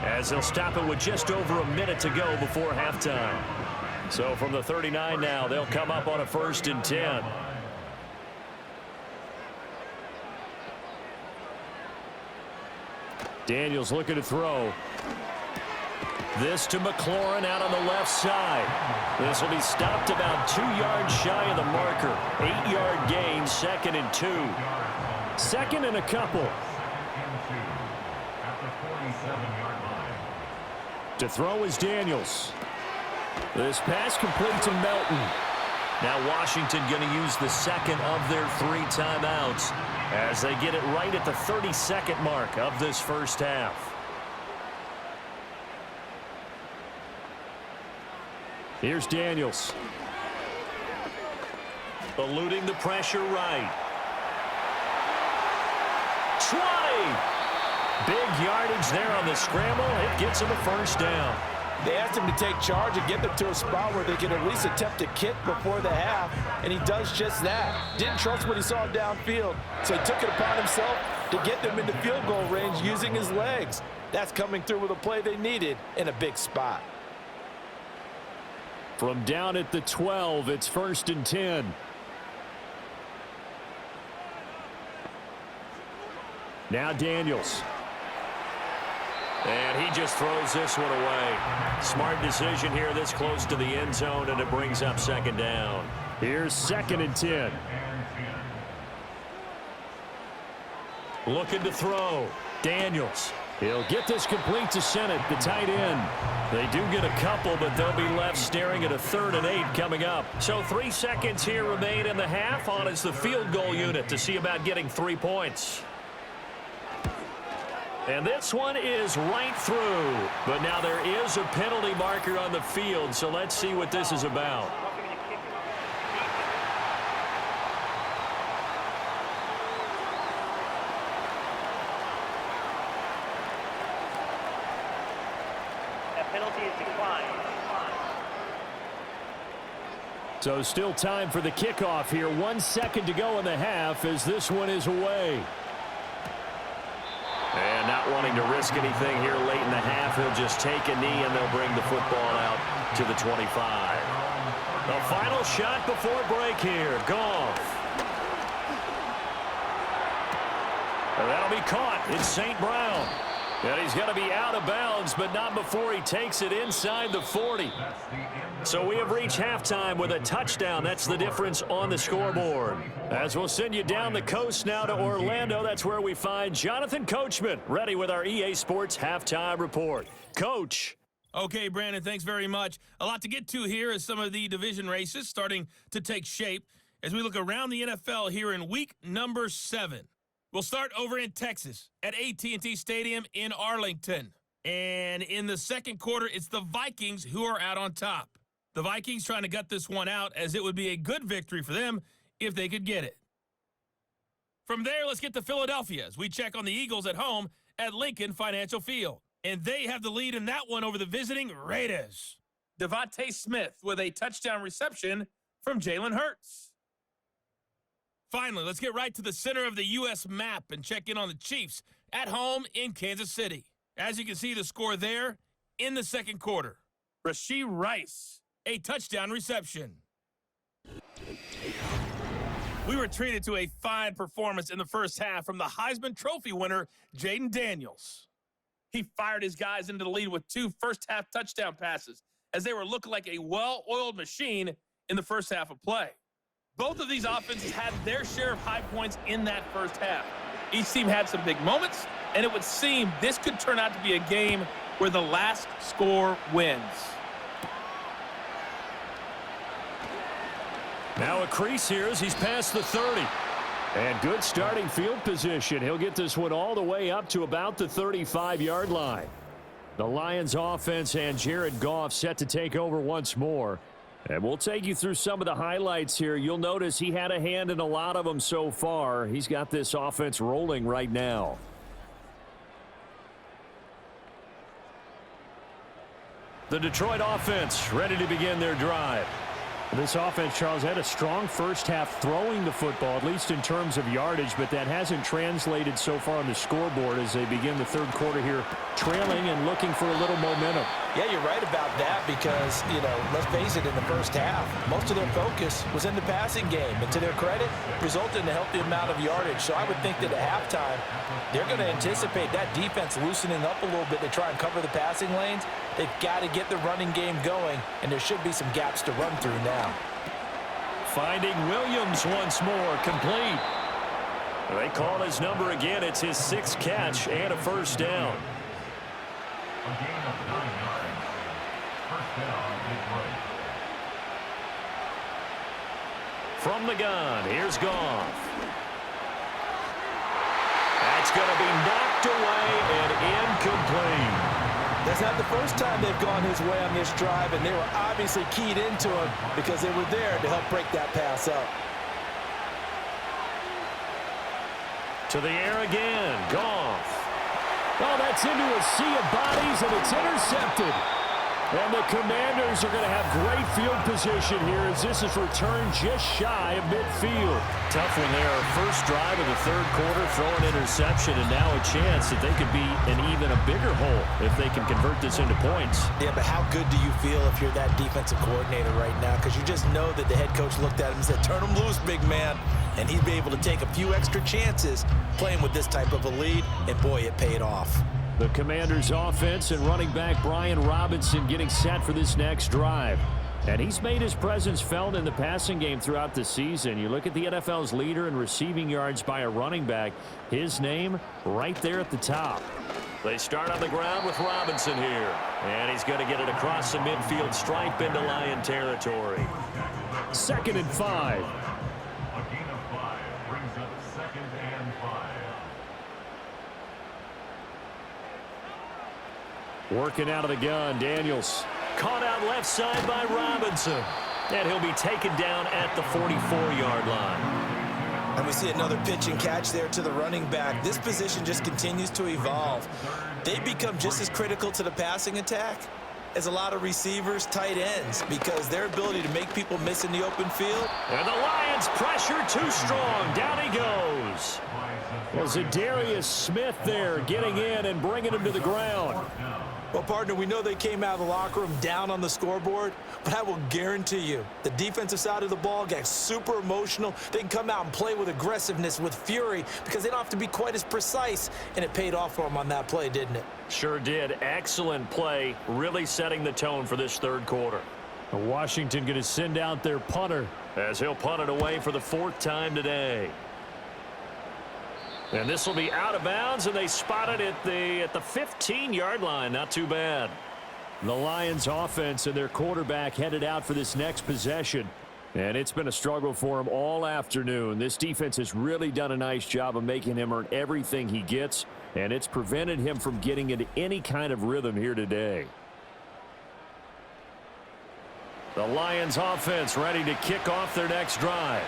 as they'll stop it with just over a minute to go before halftime. So from the 39 now, they'll come up on a 1st and 10. Daniels looking to throw. This to McLaurin out on the left side. This will be stopped about 2 yards shy of the marker. 8-yard gain, 2nd and 2. 2nd and a couple. At the 47-yard line. To throw is Daniels. This pass complete to Melton. Now Washington going to use the second of their 3 timeouts as they get it right at the 32nd mark of this first half. Here's Daniels. Eluding the pressure right. 20! Big yardage there on the scramble. It gets him a first down. They asked him to take charge and get them to a spot where they could at least attempt a kick before the half, and he does just that. Didn't trust what he saw downfield, so he took it upon himself to get them into field goal range using his legs. That's coming through with a play they needed in a big spot. From down at the 12, it's 1st and 10. Now Daniels. And he just throws this one away. Smart decision here this close to the end zone, and it brings up 2nd down. Here's 2nd and 10. Looking to throw. Daniels. He'll get this complete to Sennett, the tight end. They do get a couple, but they'll be left staring at a 3rd and 8 coming up. So 3 seconds here remain in the half. On is the field goal unit to see about getting 3 points. And this one is right through. But now there is a penalty marker on the field, so let's see what this is about. That penalty is declined. So still time for the kickoff here. 1 second to go in the half as this one is away. And not wanting to risk anything here late in the half, he'll just take a knee and they'll bring the football out to the 25. The final shot before break here. Goff. And that'll be caught. It's St. Brown. And he's going to be out of bounds, but not before he takes it inside the 40. So we have reached halftime with a touchdown. That's the difference on the scoreboard. As we'll send you down the coast now to Orlando, that's where we find Jonathan Coachman, ready with our EA Sports Halftime Report. Coach. Okay, Brandon, thanks very much. A lot to get to here as some of the division races starting to take shape as we look around the NFL here in week number 7. We'll start over in Texas at AT&T Stadium in Arlington. And in the second quarter, it's the Vikings who are out on top. The Vikings trying to gut this one out as it would be a good victory for them if they could get it. From there, let's get to Philadelphia as we check on the Eagles at home at Lincoln Financial Field. And they have the lead in that one over the visiting Raiders. Devontae Smith with a touchdown reception from Jalen Hurts. Finally, let's get right to the center of the U.S. map and check in on the Chiefs at home in Kansas City. As you can see, the score there in the second quarter. Rashee Rice, a touchdown reception. We were treated to a fine performance in the first half from the Heisman Trophy winner, Jaden Daniels. He fired his guys into the lead with 2 first-half touchdown passes as they were looking like a well-oiled machine in the first half of play. Both of these offenses had their share of high points in that first half. Each team had some big moments, and it would seem this could turn out to be a game where the last score wins. Now a crease here as he's past the 30. And good starting field position. He'll get this one all the way up to about the 35-yard line. The Lions offense and Jared Goff set to take over once more. And we'll take you through some of the highlights here. You'll notice he had a hand in a lot of them so far. He's got this offense rolling right now. The Detroit offense ready to begin their drive. This offense, Charles, had a strong first half throwing the football, at least in terms of yardage, but that hasn't translated so far on the scoreboard as they begin the third quarter here, trailing and looking for a little momentum. Yeah, you're right about that because, let's face it, in the first half, most of their focus was in the passing game. And to their credit, resulted in a healthy amount of yardage. So I would think that at halftime, they're going to anticipate that defense loosening up a little bit to try and cover the passing lanes. They've got to get the running game going, and there should be some gaps to run through now. Finding Williams once more, complete. They call his number again. It's his 6th catch and a first down. A gain of 9 yards. First down, Detroit. From the gun, here's Goff. That's going to be knocked away and incomplete. That's not the first time they've gone his way on this drive, and they were obviously keyed into him because they were there to help break that pass up. To the air again, Goff. Oh, that's into a sea of bodies, and it's intercepted. And the Commanders are going to have great field position here as this is returned just shy of midfield. Tough one there. First drive of the third quarter, throw an interception, and now a chance that they could be in even a bigger hole if they can convert this into points. Yeah, but how good do you feel if you're that defensive coordinator right now? Because you just know that the head coach looked at him and said, turn him loose, big man. And he'd be able to take a few extra chances playing with this type of a lead, and boy, it paid off. The Commanders' offense and running back Brian Robinson getting set for this next drive. And he's made his presence felt in the passing game throughout the season. You look at the NFL's leader in receiving yards by a running back. His name right there at the top. They start on the ground with Robinson here. And he's going to get it across the midfield stripe into Lion territory. 2nd and 5. A gain of 5 brings up 2nd and 5. Working out of the gun, Daniels. Caught out left side by Robinson. And he'll be taken down at the 44-yard line. And we see another pitch and catch there to the running back. This position just continues to evolve. They become just as critical to the passing attack as a lot of receivers, tight ends, because their ability to make people miss in the open field. And the Lions pressure too strong. Down he goes. Well, Zadarius Smith there getting in and bringing him to the ground. Well, partner, we know they came out of the locker room down on the scoreboard, but I will guarantee you the defensive side of the ball got super emotional. They can come out and play with aggressiveness, with fury, because they don't have to be quite as precise, and it paid off for them on that play, didn't it? Sure did. Excellent play, really setting the tone for this third quarter. Washington going to send out their punter as he'll punt it away for the 4th time today. And this will be out of bounds, and they spot it at the 15-yard line. Not too bad. The Lions offense and their quarterback headed out for this next possession. And it's been a struggle for him all afternoon. This defense has really done a nice job of making him earn everything he gets, and it's prevented him from getting into any kind of rhythm here today. The Lions offense ready to kick off their next drive.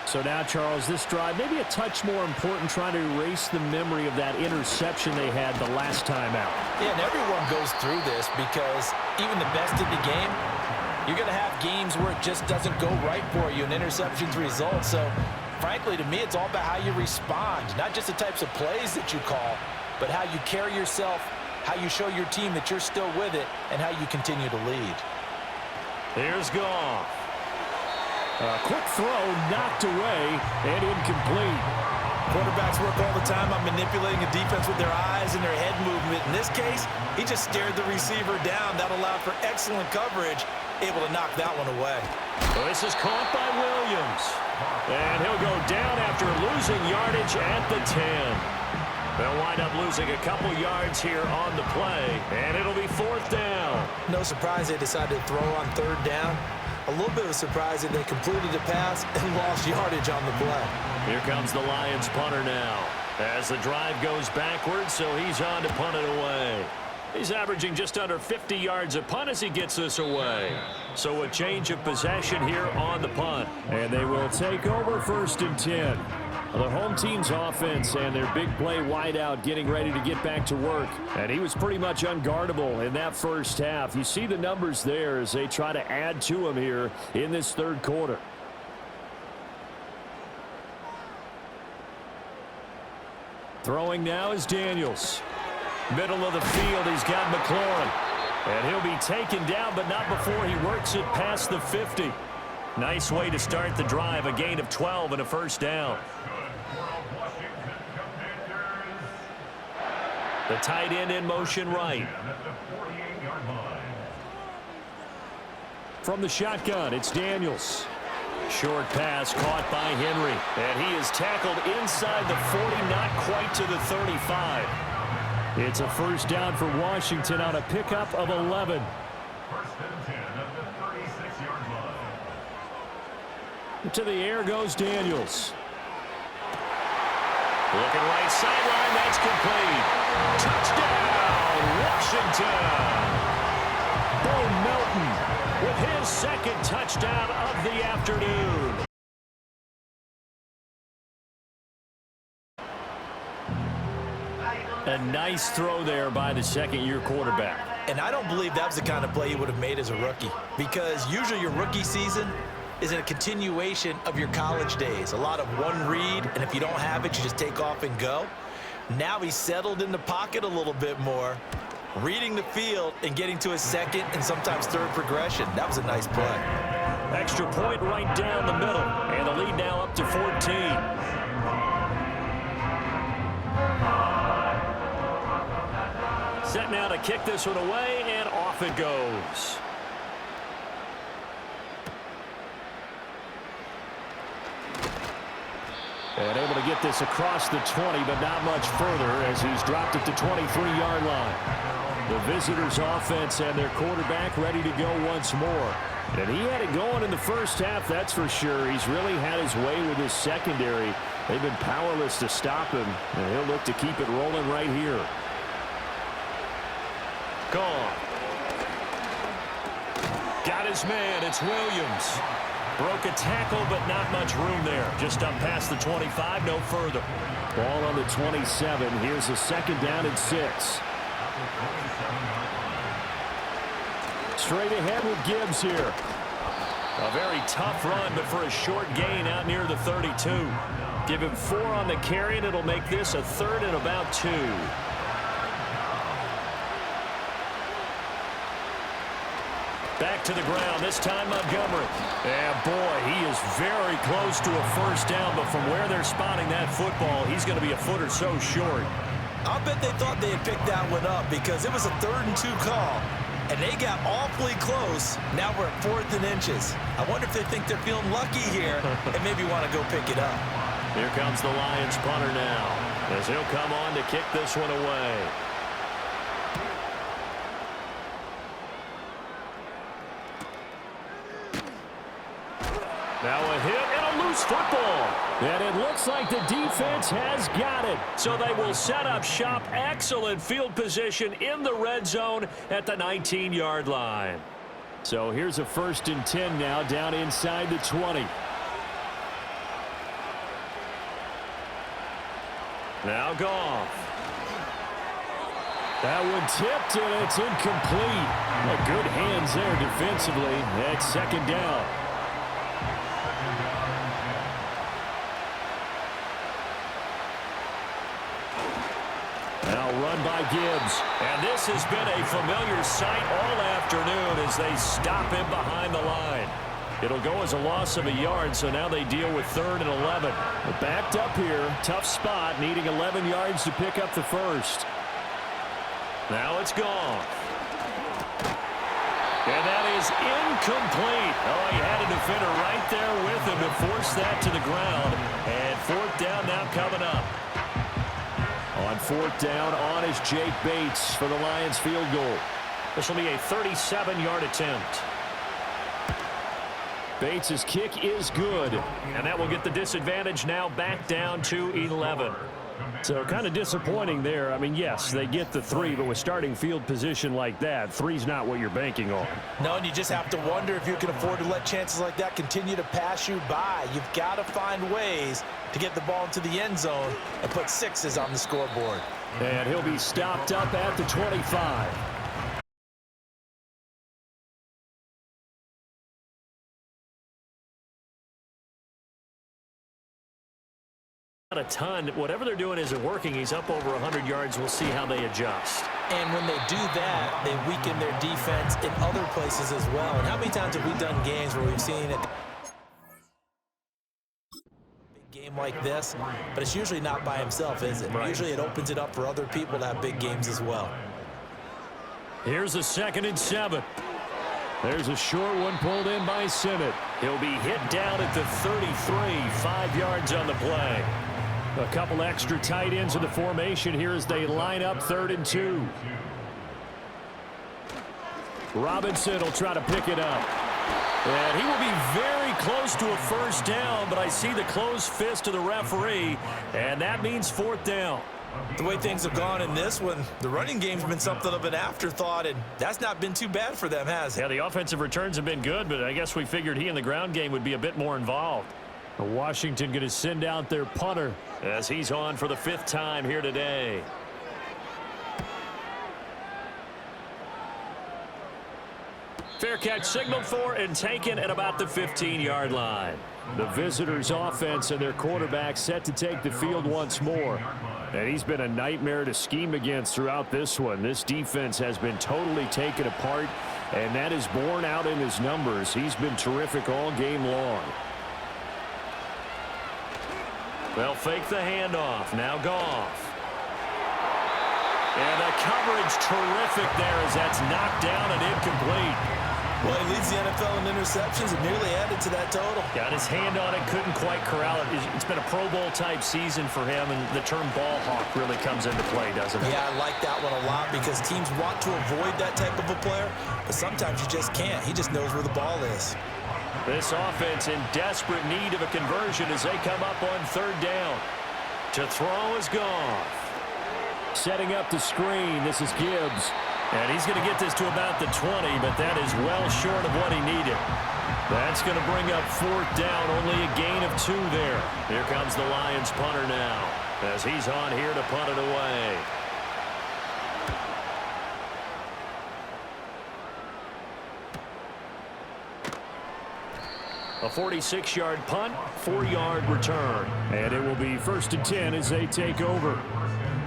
So now, Charles, this drive maybe a touch more important, trying to erase the memory of that interception they had the last time out. Yeah, and everyone goes through this because even the best in the game, you're going to have games where it just doesn't go right for you and interceptions result. So, frankly, to me, it's all about how you respond, not just the types of plays that you call, but how you carry yourself, how you show your team that you're still with it, and how you continue to lead. Here's Goff. A quick throw knocked away and incomplete. Quarterbacks work all the time on manipulating a defense with their eyes and their head movement. In this case, he just stared the receiver down. That allowed for excellent coverage, able to knock that one away. Well, this is caught by Williams. And he'll go down after losing yardage at the 10. They'll wind up losing a couple yards here on the play, and it'll be 4th down. No surprise they decided to throw on 3rd down. A little bit of a surprise that they completed the pass and lost yardage on the play. Here comes the Lions punter now as the drive goes backwards, so he's on to punt it away. He's averaging just under 50 yards a punt as he gets this away. So a change of possession here on the punt. And they will take over 1st and 10. The home team's offense and their big play wideout getting ready to get back to work. And he was pretty much unguardable in that first half. You see the numbers there as they try to add to him here in this third quarter. Throwing now is Daniels. Middle of the field, he's got McLaurin. And he'll be taken down, but not before he works it past the 50. Nice way to start the drive, a gain of 12 and a first down. The tight end in motion right. From the shotgun, it's Daniels. Short pass caught by Henry. And he is tackled inside the 40, not quite to the 35. It's a first down for Washington on a pickup of 11. First and 10 at the 36-yard line. To the air goes Daniels. Looking right sideline, that's complete. Touchdown, Washington. Bo Melton with his second touchdown of the afternoon. A nice throw there by the second-year quarterback. And I don't believe that was the kind of play he would have made as a rookie, because usually your rookie season is a continuation of your college days. A lot of one read, and if you don't have it, you just take off and go. Now he's settled in the pocket a little bit more, reading the field and getting to his second and sometimes third progression. That was a nice play. Extra point right down the middle, and the lead now up to 14. Set now to kick this one away, and off it goes. And able to get this across the 20, but not much further as he's dropped it to 23-yard line. The visitors' offense and their quarterback ready to go once more. And he had it going in the first half, that's for sure. He's really had his way with his secondary. They've been powerless to stop him, and he'll look to keep it rolling right here. Gone. Got his man. It's Williams. Broke a tackle, but not much room there. Just up past the 25, no further. Ball on the 27. Here's a second down and 6. Straight ahead with Gibbs here. A very tough run, but for a short gain out near the 32. Give him 4 on the carry, and it'll make this a third and about 2. Back to the ground, this time Montgomery. And boy, he is very close to a first down, but from where they're spotting that football, he's going to be a foot or so short. I'll bet they thought they had picked that one up because it was a 3rd and 2 call, and they got awfully close. Now we're at 4th and inches. I wonder if they think they're feeling lucky here and maybe want to go pick it up. Here comes the Lions punter now, as he'll come on to kick this one away. Now a hit and a loose football. And it looks like the defense has got it. So they will set up shop. Excellent field position in the red zone at the 19-yard line. So here's a 1st and 10 now down inside the 20. Now Goff. That one tipped and it's incomplete. Good hands there defensively. That's 2nd down. Now run by Gibbs. And this has been a familiar sight all afternoon as they stop him behind the line. It'll go as a loss of a yard, so now they deal with 3rd and 11. But backed up here, tough spot, needing 11 yards to pick up the first. Now it's gone. And that is incomplete. Oh, he had a defender right there with him to force that to the ground. And 4th down now coming up. On 4th down, on is Jake Bates for the Lions field goal. This will be a 37-yard attempt. Bates' kick is good. And that will get the disadvantage now back down to 11. So kind of disappointing there. I mean, yes, they get the 3, but with starting field position like that, 3's not what you're banking on. No, and you just have to wonder if you can afford to let chances like that continue to pass you by. You've got to find ways to get the ball into the end zone and put 6s on the scoreboard. And he'll be stopped up at the 25. a ton. Whatever they're doing isn't working. He's up over 100 yards. We'll see how they adjust. And when they do that, they weaken their defense in other places as well. And how many times have we done games where we've seen it? Game like this, but it's usually not by himself, is it? Right. Usually it opens it up for other people to have big games as well. Here's a 2nd and 7. There's a short one pulled in by Simmett. He'll be hit down at the 33, 5 yards on the play. A couple extra tight ends in the formation here as they line up 3rd and 2. Robinson will try to pick it up. And he will be very close to a first down, but I see the closed fist of the referee, and that means 4th down. The way things have gone in this one, the running game's been something of an afterthought, and that's not been too bad for them, has it? Yeah, the offensive returns have been good, but I guess we figured he in the ground game would be a bit more involved. Washington going to send out their punter as he's on for the 5th time here today. Fair catch signaled for and taken at about the 15-yard line. The visitors' offense and their quarterback set to take the field once more. And he's been a nightmare to scheme against throughout this one. This defense has been totally taken apart, and that is borne out in his numbers. He's been terrific all game long. They'll fake the handoff. Now Goff. And the coverage terrific there as that's knocked down and incomplete. Well, he leads the NFL in interceptions and nearly added to that total. Got his hand on it, couldn't quite corral it. It's been a Pro Bowl type season for him, and the term ball hawk really comes into play, doesn't it? Yeah, I like that one a lot because teams want to avoid that type of a player, but sometimes you just can't. He just knows where the ball is. This offense in desperate need of a conversion as they come up on 3rd down. To throw is Goff. Setting up the screen, this is Gibbs. And he's going to get this to about the 20, but that is well short of what he needed. That's going to bring up 4th down, only a gain of 2 there. Here comes the Lions punter now as he's on here to punt it away. A 46-yard punt, 4-yard return. And it will be 1st and 10 as they take over.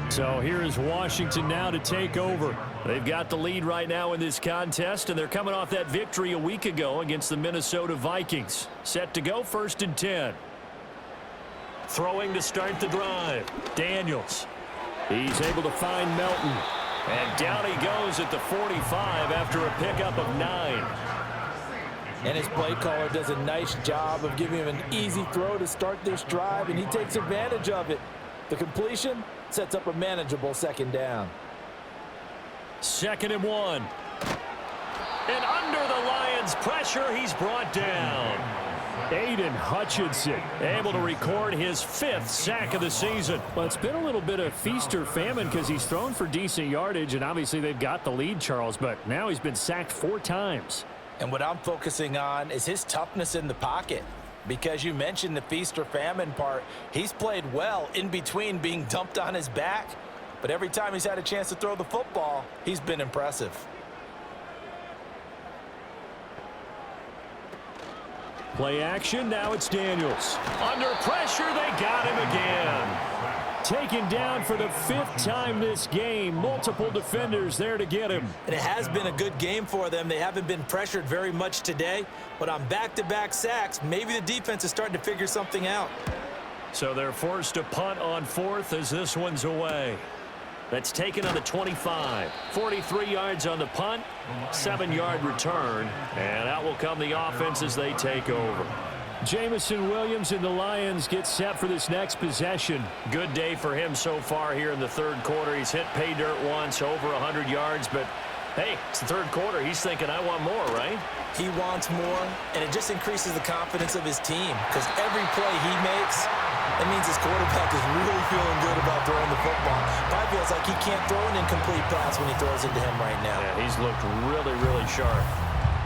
So here is Washington now to take over. They've got the lead right now in this contest, and they're coming off that victory a week ago against the Minnesota Vikings. Set to go 1st and 10. Throwing to start the drive. Daniels. He's able to find Melton. And down he goes at the 45 after a pickup of 9. And his play caller does a nice job of giving him an easy throw to start this drive, and he takes advantage of it. The completion sets up a manageable 2nd down. 2nd and 1. And under the Lions' pressure, he's brought down. Aiden Hutchinson able to record his 5th sack of the season. Well, it's been a little bit of feast or famine because he's thrown for decent yardage, and obviously they've got the lead, Charles, but now he's been sacked 4 times. And what I'm focusing on is his toughness in the pocket. Because you mentioned the feast or famine part, he's played well in between being dumped on his back. But every time he's had a chance to throw the football, he's been impressive. Play action, now it's Daniels. Under pressure, they got him again. Taken down for the 5th time this game. Multiple defenders there to get him. And it has been a good game for them. They haven't been pressured very much today. But on back-to-back sacks, maybe the defense is starting to figure something out. So they're forced to punt on 4th as this one's away. That's taken on the 25. 43 yards on the punt, 7-yard return. And out will come the offense as they take over. Jamison Williams and the Lions get set for this next possession. Good day for him so far here in the 3rd quarter. He's hit pay dirt once, over 100 yards, but hey, it's the 3rd quarter. He's thinking, I want more, right? He wants more, and it just increases the confidence of his team because every play he makes, that means his quarterback is really feeling good about throwing the football. Probably feels like he can't throw an incomplete pass when he throws into him right now. Yeah, he's looked really, really sharp.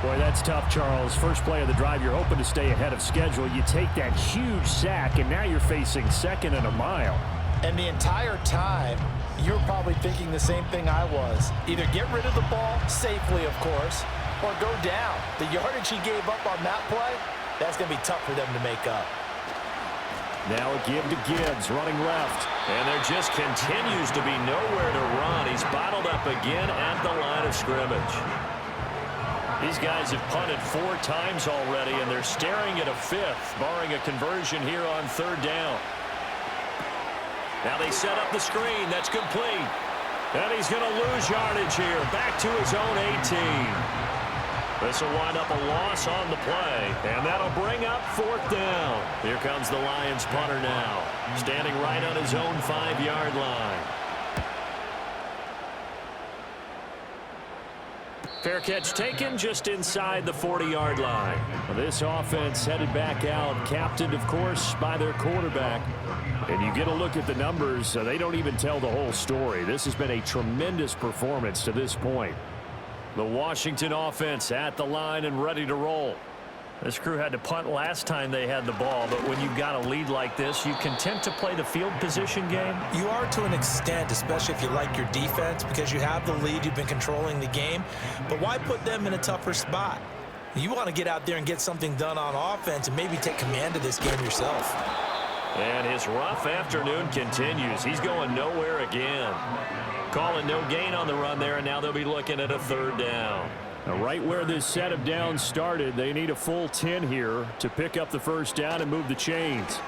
Boy, that's tough, Charles. First play of the drive, you're hoping to stay ahead of schedule. You take that huge sack, and now you're facing 2nd and a mile. And the entire time, you're probably thinking the same thing I was. Either get rid of the ball, safely, of course, or go down. The yardage he gave up on that play, that's going to be tough for them to make up. Now a give to Gibbs, running left. And there just continues to be nowhere to run. He's bottled up again at the line of scrimmage. These guys have punted 4 times already, and they're staring at a 5th, barring a conversion here on 3rd down. Now they set up the screen. That's complete. And he's going to lose yardage here. Back to his own 18. This will wind up a loss on the play, and that'll bring up 4th down. Here comes the Lions punter now, standing right on his own 5-yard line. Fair catch taken just inside the 40-yard line. Well, this offense headed back out, captained, of course, by their quarterback. And you get a look at the numbers, they don't even tell the whole story. This has been a tremendous performance to this point. The Washington offense at the line and ready to roll. This crew had to punt last time they had the ball, but when you've got a lead like this, you content to play the field position game? You are to an extent, especially if you like your defense, because you have the lead, you've been controlling the game. But why put them in a tougher spot? You want to get out there and get something done on offense and maybe take command of this game yourself. And his rough afternoon continues. He's going nowhere again. Calling no gain on the run there, and now they'll be looking at a 3rd down. Now, right where this set of downs started, they need a full 10 here to pick up the 1st down and move the chains.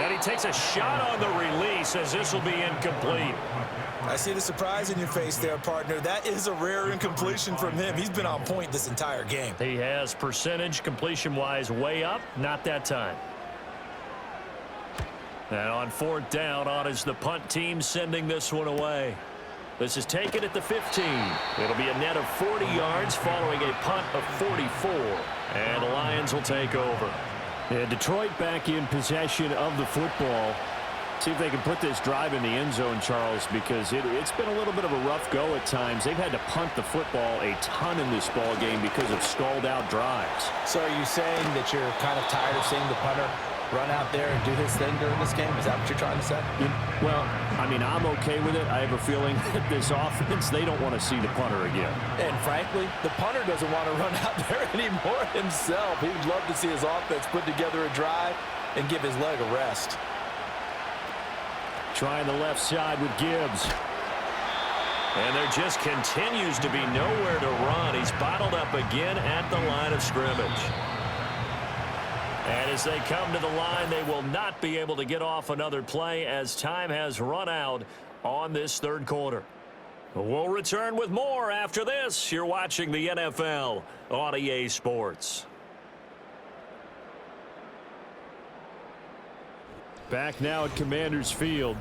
And he takes a shot on the release as this will be incomplete. I see the surprise in your face there, partner. That is a rare incompletion from him. He's been on point this entire game. He has percentage completion-wise way up, not that time. And on 4th down, on is the punt team sending this one away. This is taken at the 15. It'll be a net of 40 yards following a punt of 44. And the Lions will take over. And Detroit back in possession of the football. See if they can put this drive in the end zone, Charles, because it's been a little bit of a rough go at times. They've had to punt the football a ton in this ball game because of stalled out drives. So are you saying that you're kind of tired of seeing the punter run out there and do his thing during this game? Is that what you're trying to say? Well, I mean, I'm okay with it. I have a feeling that this offense, they don't want to see the punter again. And frankly, the punter doesn't want to run out there anymore himself. He would love to see his offense put together a drive and give his leg a rest. Trying the left side with Gibbs. And there just continues to be nowhere to run. He's bottled up again at the line of scrimmage. And as they come to the line, they will not be able to get off another play as time has run out on this 3rd quarter. We'll return with more after this. You're watching the NFL on EA Sports. Back now at Commander's Field.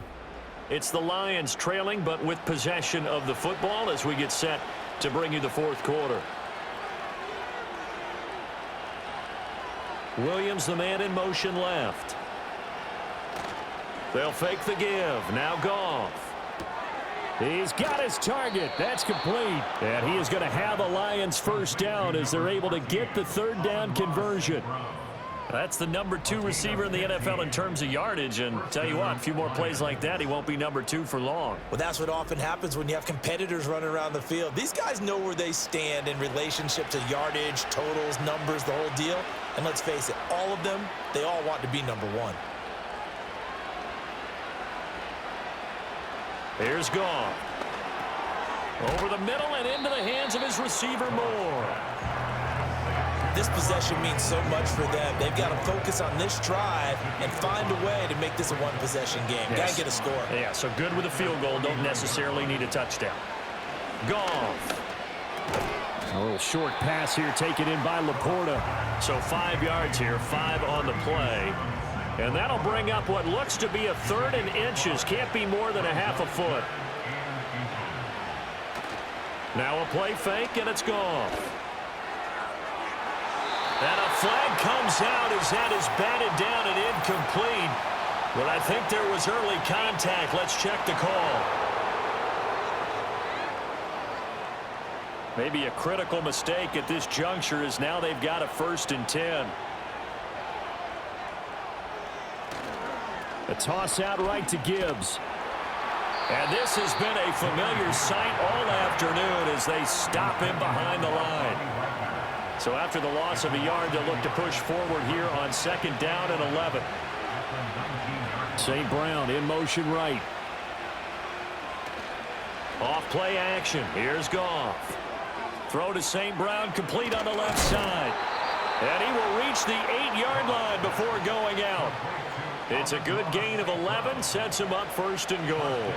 It's the Lions trailing, but with possession of the football as we get set to bring you the 4th quarter. Williams, the man in motion left. They'll fake the give. Now Goff. He's got his target. That's complete. And he is going to have a Lions 1st down as they're able to get the 3rd down conversion. That's the number 2 receiver in the NFL in terms of yardage. And tell you what, a few more plays like that, he won't be number 2 for long. Well, that's what often happens when you have competitors running around the field. These guys know where they stand in relationship to yardage, totals, numbers, the whole deal. And let's face it, all of them, they all want to be number 1. Here's Goff. Over the middle and into the hands of his receiver Moore. This possession means so much for them. They've got to focus on this drive and find a way to make this a one-possession game. Yes. Got to get a score. Yeah, so good with a field goal. Don't necessarily need a touchdown. Goff. A little short pass here taken in by Laporta. So 5 yards here, 5 on the play. And that'll bring up what looks to be a 3rd and inches. Can't be more than a half a foot. Now a play fake, and it's Goff. And a flag comes out as that is batted down and incomplete. But I think there was early contact. Let's check the call. Maybe a critical mistake at this juncture as now they've got a 1st and 10. A toss out right to Gibbs. And this has been a familiar sight all afternoon as they stop him behind the line. So after the loss of a yard, they'll look to push forward here on 2nd down and 11. St. Brown in motion right. Off play action. Here's Goff. Throw to St. Brown, complete on the left side. And he will reach the 8-yard line before going out. It's a good gain of 11, sets him up 1st and goal.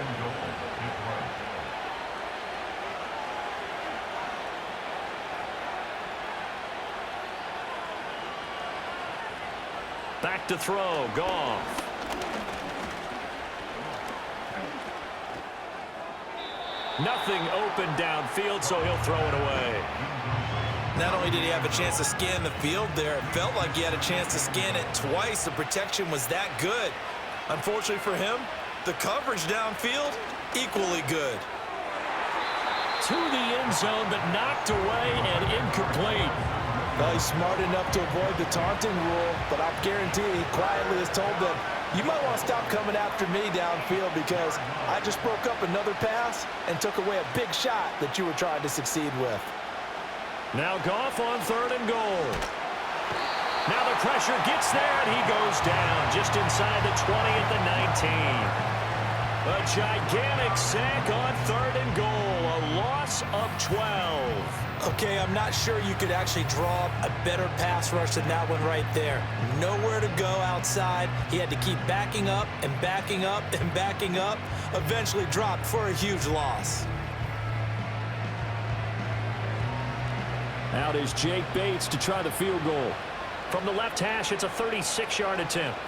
Back to throw, Goff. Nothing open downfield, so he'll throw it away. Not only did he have a chance to scan the field there, it felt like he had a chance to scan it twice. The protection was that good. Unfortunately for him, the coverage downfield, equally good. To the end zone, but knocked away and incomplete. Well, he's smart enough to avoid the taunting rule, but I guarantee he quietly has told them, you might want to stop coming after me downfield because I just broke up another pass and took away a big shot that you were trying to succeed with. Now Goff on 3rd and goal. Now the pressure gets there, and he goes down just inside the 20 at the 19. A gigantic sack on 3rd and goal, a loss of 12. Okay, I'm not sure you could actually draw a better pass rush than that one right there. Nowhere to go outside. He had to keep backing up and backing up and backing up. Eventually dropped for a huge loss. Out is Jake Bates to try the field goal. From the left hash, it's a 36-yard attempt.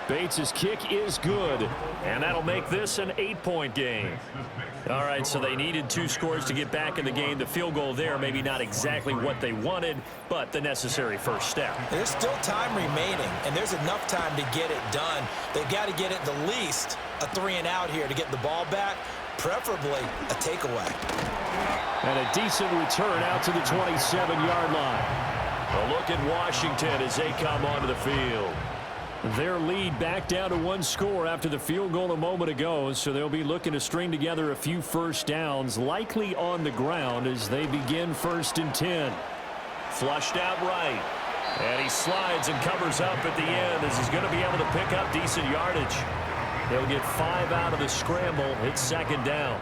Bates' kick is good. And that'll make this an 8-point game. All right, so they needed 2 scores to get back in the game. The field goal there, maybe not exactly what they wanted, but the necessary first step. There's still time remaining, and there's enough time to get it done. They've got to get it the least a 3-and-out here to get the ball back, preferably a takeaway. And a decent return out to the 27-yard line. A look at Washington as they come onto the field. Their lead back down to 1 score after the field goal a moment ago, so they'll be looking to string together a few first downs, likely on the ground as they begin 1st and 10. Flushed out right. And he slides and covers up at the end as he's going to be able to pick up decent yardage. They'll get 5 out of the scramble. It's 2nd down.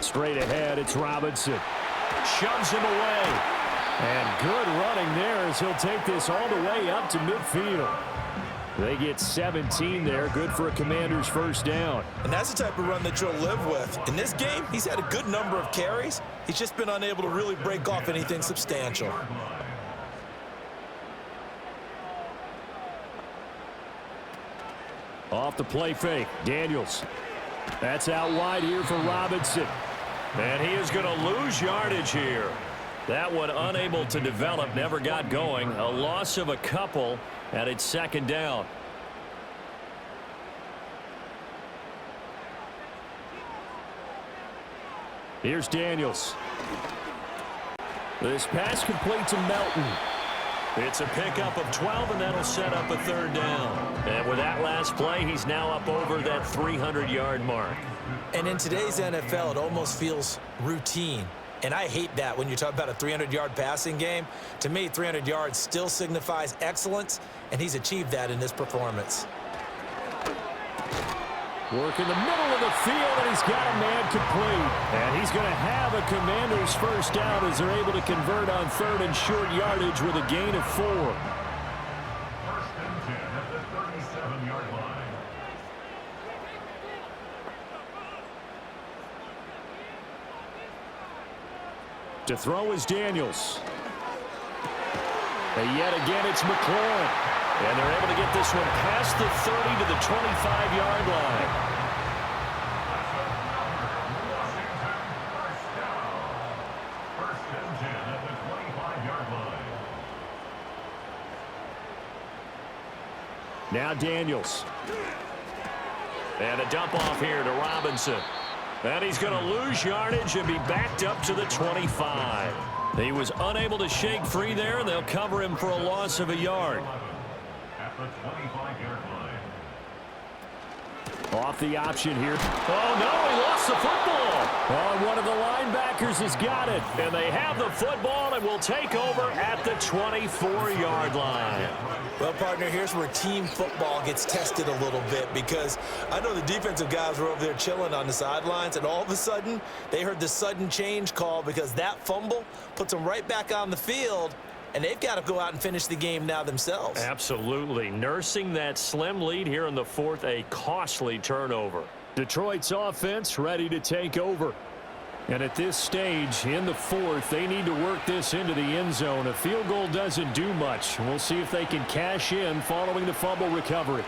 Straight ahead, it's Robinson. Shoves him away. And good running there as he'll take this all the way up to midfield. They get 17 there, good for a Commander's 1st down. And that's the type of run that you'll live with. In this game, he's had a good number of carries. He's just been unable to really break off anything substantial. Off the play fake, Daniels. That's out wide here for Robinson. And he is going to lose yardage here. That one unable to develop, never got going. A loss of a couple, and it's 2nd down. Here's Daniels. This pass complete to Melton. It's a pickup of 12, and that'll set up a 3rd down. And with that last play, he's now up over that 300-yard mark. And in today's NFL, it almost feels routine. And I hate that when you talk about a 300-yard passing game. To me, 300 yards still signifies excellence, and he's achieved that in this performance. Work in the middle of the field, and he's got a man complete. And he's going to have a Commander's 1st down as they're able to convert on 3rd and short yardage with a gain of 4. 1st and 10 at the 37-yard line. To throw is Daniels. And yet again, it's McLaurin. And they're able to get this one past the 30 to the 25-yard line. Now Daniels. And a dump off here to Robinson. And he's going to lose yardage and be backed up to the 25. He was unable to shake free there, and they'll cover him for a loss of a yard. At the 25-yard line. Off the option here. Oh, no, he lost the football. Oh, one of the linebackers has got it. And they have the football and will take over at the 24-yard line. Well, partner, here's where team football gets tested a little bit, because I know the defensive guys were over there chilling on the sidelines, and all of a sudden, they heard the sudden change call because that fumble puts them right back on the field, and they've got to go out and finish the game now themselves. Absolutely. Nursing that slim lead here in the fourth, a costly turnover. Detroit's offense ready to take over. And at this stage, in the fourth, they need to work this into the end zone. A field goal doesn't do much. We'll see if they can cash in following the fumble recovery.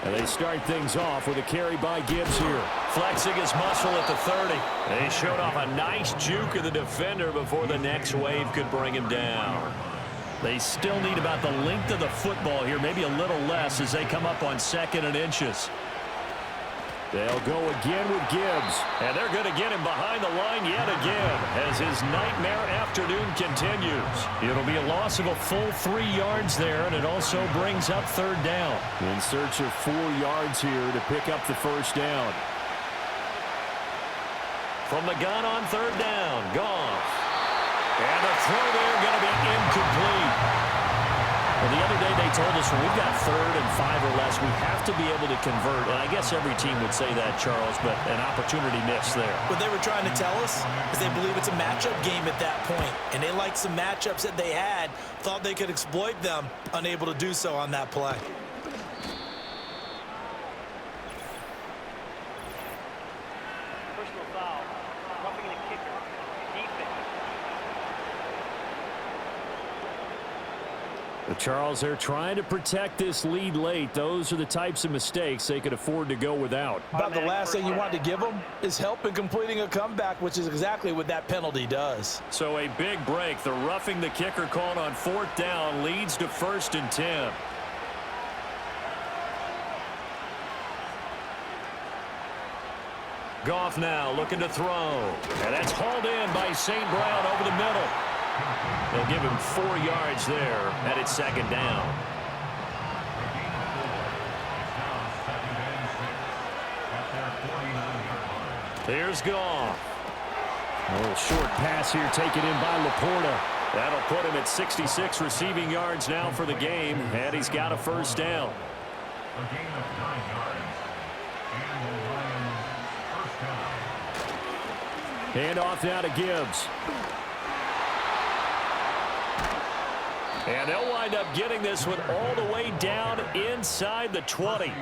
And they start things off with a carry by Gibbs here. Flexing his muscle at the 30. They showed off a nice juke of the defender before the next wave could bring him down. They still need about the length of the football here, maybe a little less as they come up on 2nd and inches. They'll go again with Gibbs. And they're going to get him behind the line yet again as his nightmare afternoon continues. It'll be a loss of a full 3 yards there, and it also brings up 3rd down. In search of 4 yards here to pick up the first down. From the gun on 3rd down, Goff. And the throw there going to be incomplete. Well, the other day they told us when we've got 3rd and 5 or less, we have to be able to convert. And I guess every team would say that, Charles, but an opportunity missed there. What they were trying to tell us is they believe it's a matchup game at that point, and they liked some matchups that they had, thought they could exploit them, unable to do so on that play. Personal foul. Roughing the kicker. Defense. But Charles, they're trying to protect this lead late. Those are the types of mistakes they could afford to go without. About the last thing you want to give them is help in completing a comeback, which is exactly what that penalty does. So a big break. The roughing the kicker called on 4th down leads to 1st and 10. Goff now looking to throw. And that's hauled in by St. Brown over the middle. They'll give him 4 yards there, and it's 2nd down. Here's Goff. A little short pass here taken in by Laporta. That'll put him at 66 receiving yards now for the game, and he's got a 1st down. A gain of 9 yards. And the Lions first down. Hand off now to Gibbs. And they'll wind up getting this one all the way down inside the 20.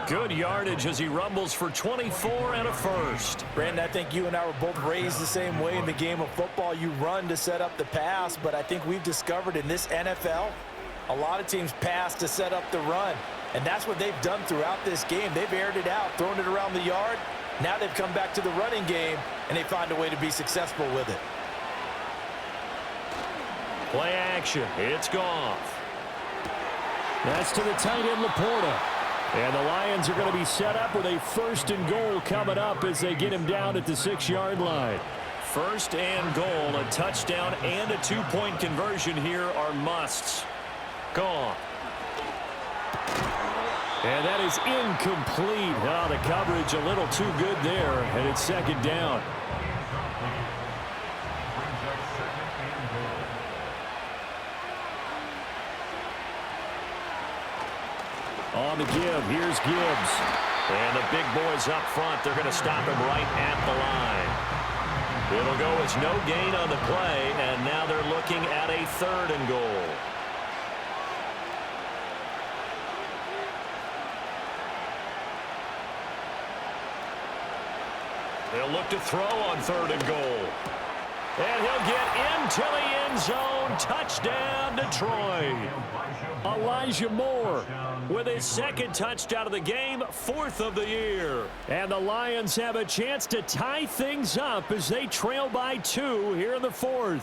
Good yardage as he rumbles for 24 and a 1st. Brandon, I think you and I were both raised the same way in the game of football. You run to set up the pass, but I think we've discovered in this NFL, a lot of teams pass to set up the run. And that's what they've done throughout this game. They've aired it out, thrown it around the yard. Now they've come back to the running game, and they find a way to be successful with it. Play action. It's Goff. That's to the tight end, Laporta. And the Lions are going to be set up with a 1st and goal coming up as they get him down at the 6-yard line. 1st and goal, a touchdown and a 2-point conversion here are musts. Goff. And that is incomplete. Oh, the coverage a little too good there, and it's 2nd down. On the give, here's Gibbs. And the big boys up front, they're going to stop him right at the line. It'll go as no gain on the play, and now they're looking at a 3rd and goal. They'll look to throw on 3rd and goal. And he'll get into the end zone. Touchdown, Detroit. Elijah Moore With his 2nd touchdown of the game, 4th of the year. And the Lions have a chance to tie things up as they trail by 2 here in the 4th.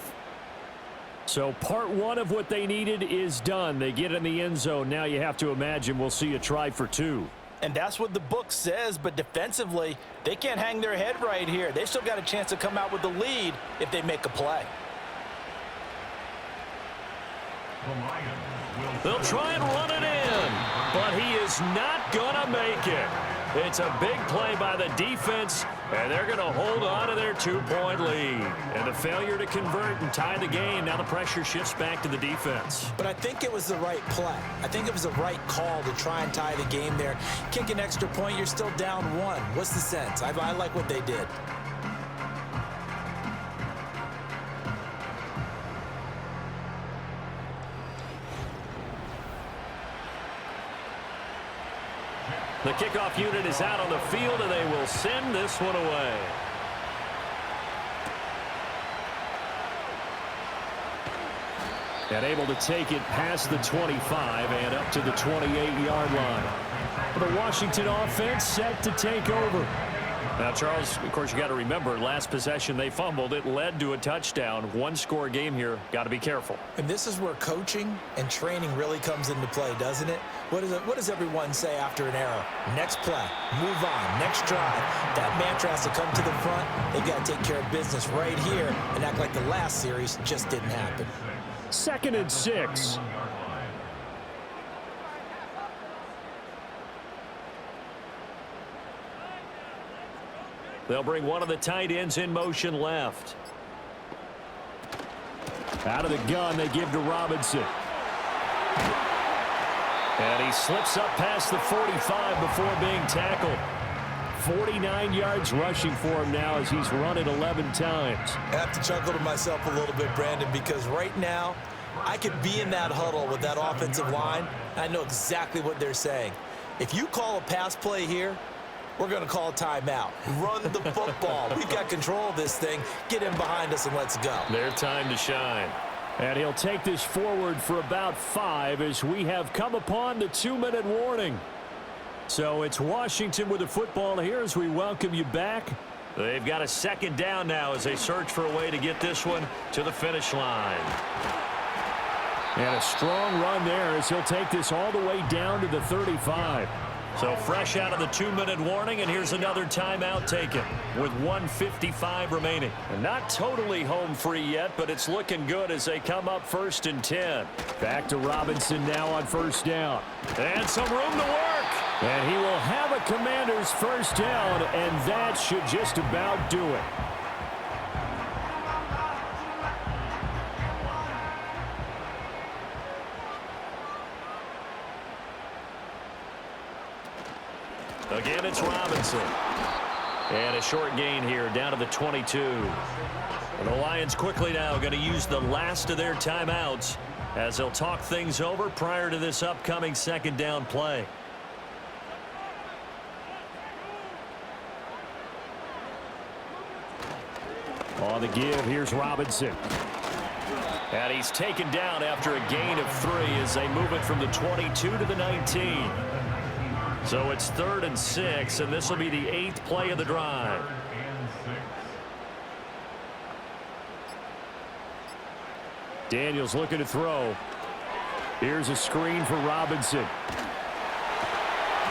So part 1 of what they needed is done. They get in the end zone. Now you have to imagine we'll see a try for 2. And that's what the book says, but defensively, they can't hang their head right here. They still got a chance to come out with the lead if they make a play. They'll try and run it in, but he is is not going to make it. It's a big play by the defense, and they're going to hold on to their 2-point lead. And the failure to convert and tie the game, now the pressure shifts back to the defense. But I think it was the right play. I think it was the right call to try and tie the game there. Kick an extra point, you're still down 1. What's the sense? I like what they did. The kickoff unit is out on the field, and they will send this one away. And able to take it past the 25 and up to the 28-yard line. The Washington offense set to take over. Now, Charles, of course, you got to remember, last possession they fumbled. It led to a touchdown. One-score game here. Got to be careful. And this is where coaching and training really comes into play, doesn't it? What does everyone say after an error? Next play, move on, next drive. That mantra has to come to the front. They've got to take care of business right here and act like the last series just didn't happen. 2nd and 6. They'll bring one of the tight ends in motion left. Out of the gun, they give to Robinson. And he slips up past the 45 before being tackled. 49 yards rushing for him now as he's run it 11 times. I have to chuckle to myself a little bit, Brandon, because right now I could be in that huddle with that offensive line. I know exactly what they're saying. If you call a pass play here, we're going to call a timeout. Run the football. We've got control of this thing. Get in behind us and let's go. Their time to shine. And he'll take this forward for about 5 as we have come upon the 2-minute warning. So it's Washington with the football here as we welcome you back. They've got a 2nd down now as they search for a way to get this one to the finish line. And a strong run there as he'll take this all the way down to the 35. So fresh out of the 2-minute warning, and here's another timeout taken with 1:55 remaining. And not totally home free yet, but it's looking good as they come up 1st and 10. Back to Robinson now on 1st down. And some room to work. And he will have a Commander's 1st down, and that should just about do it. Again, it's Robinson. And a short gain here down to the 22. And the Lions quickly now going to use the last of their timeouts as they'll talk things over prior to this upcoming 2nd down play. On the give, here's Robinson. And he's taken down after a gain of 3 as they move it from the 22 to the 19. So it's 3rd and 6, and this will be the 8th play of the drive. Daniels looking to throw. Here's a screen for Robinson.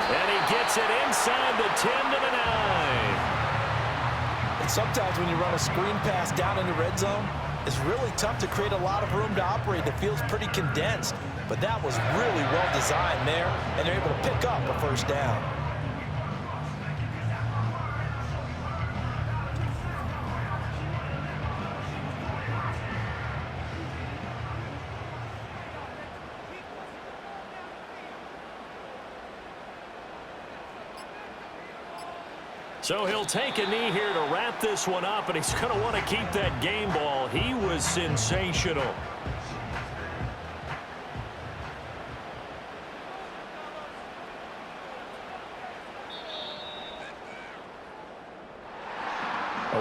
And he gets it inside the 10 to the 9. And sometimes when you run a screen pass down in the red zone, it's really tough to create a lot of room to operate. The field's pretty condensed. But that was really well designed there, and they're able to pick up a 1st down. So he'll take a knee here to wrap this one up, and he's going to want to keep that game ball. He was sensational.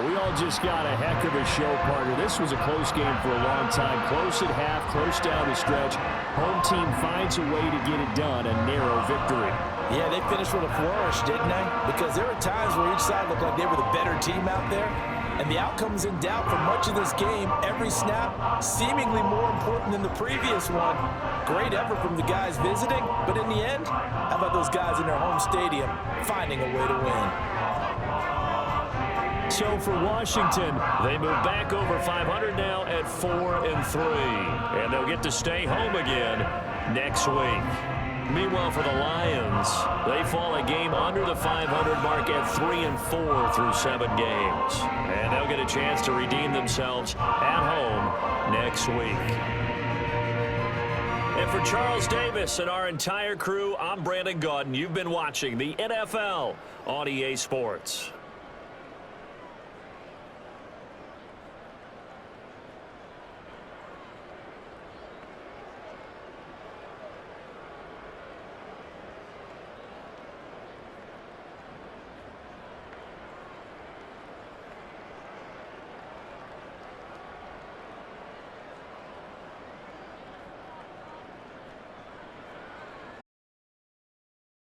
We all just got a heck of a show, partner. This was a close game for a long time. Close at half, close down the stretch. Home team finds a way to get it done, a narrow victory. Yeah, they finished with a flourish, didn't they? Because there were times where each side looked like they were the better team out there. And the outcome's in doubt for much of this game. Every snap seemingly more important than the previous one. Great effort from the guys visiting, but in the end, how about those guys in their home stadium finding a way to win? So for Washington, they move back over 500 now at 4-3. And they'll get to stay home again next week. Meanwhile, for the Lions, they fall a game under the 500 mark at 3-4 through 7 games. And they'll get a chance to redeem themselves at home next week. And for Charles Davis and our entire crew, I'm Brandon Gaudin. You've been watching the NFL on EA Sports.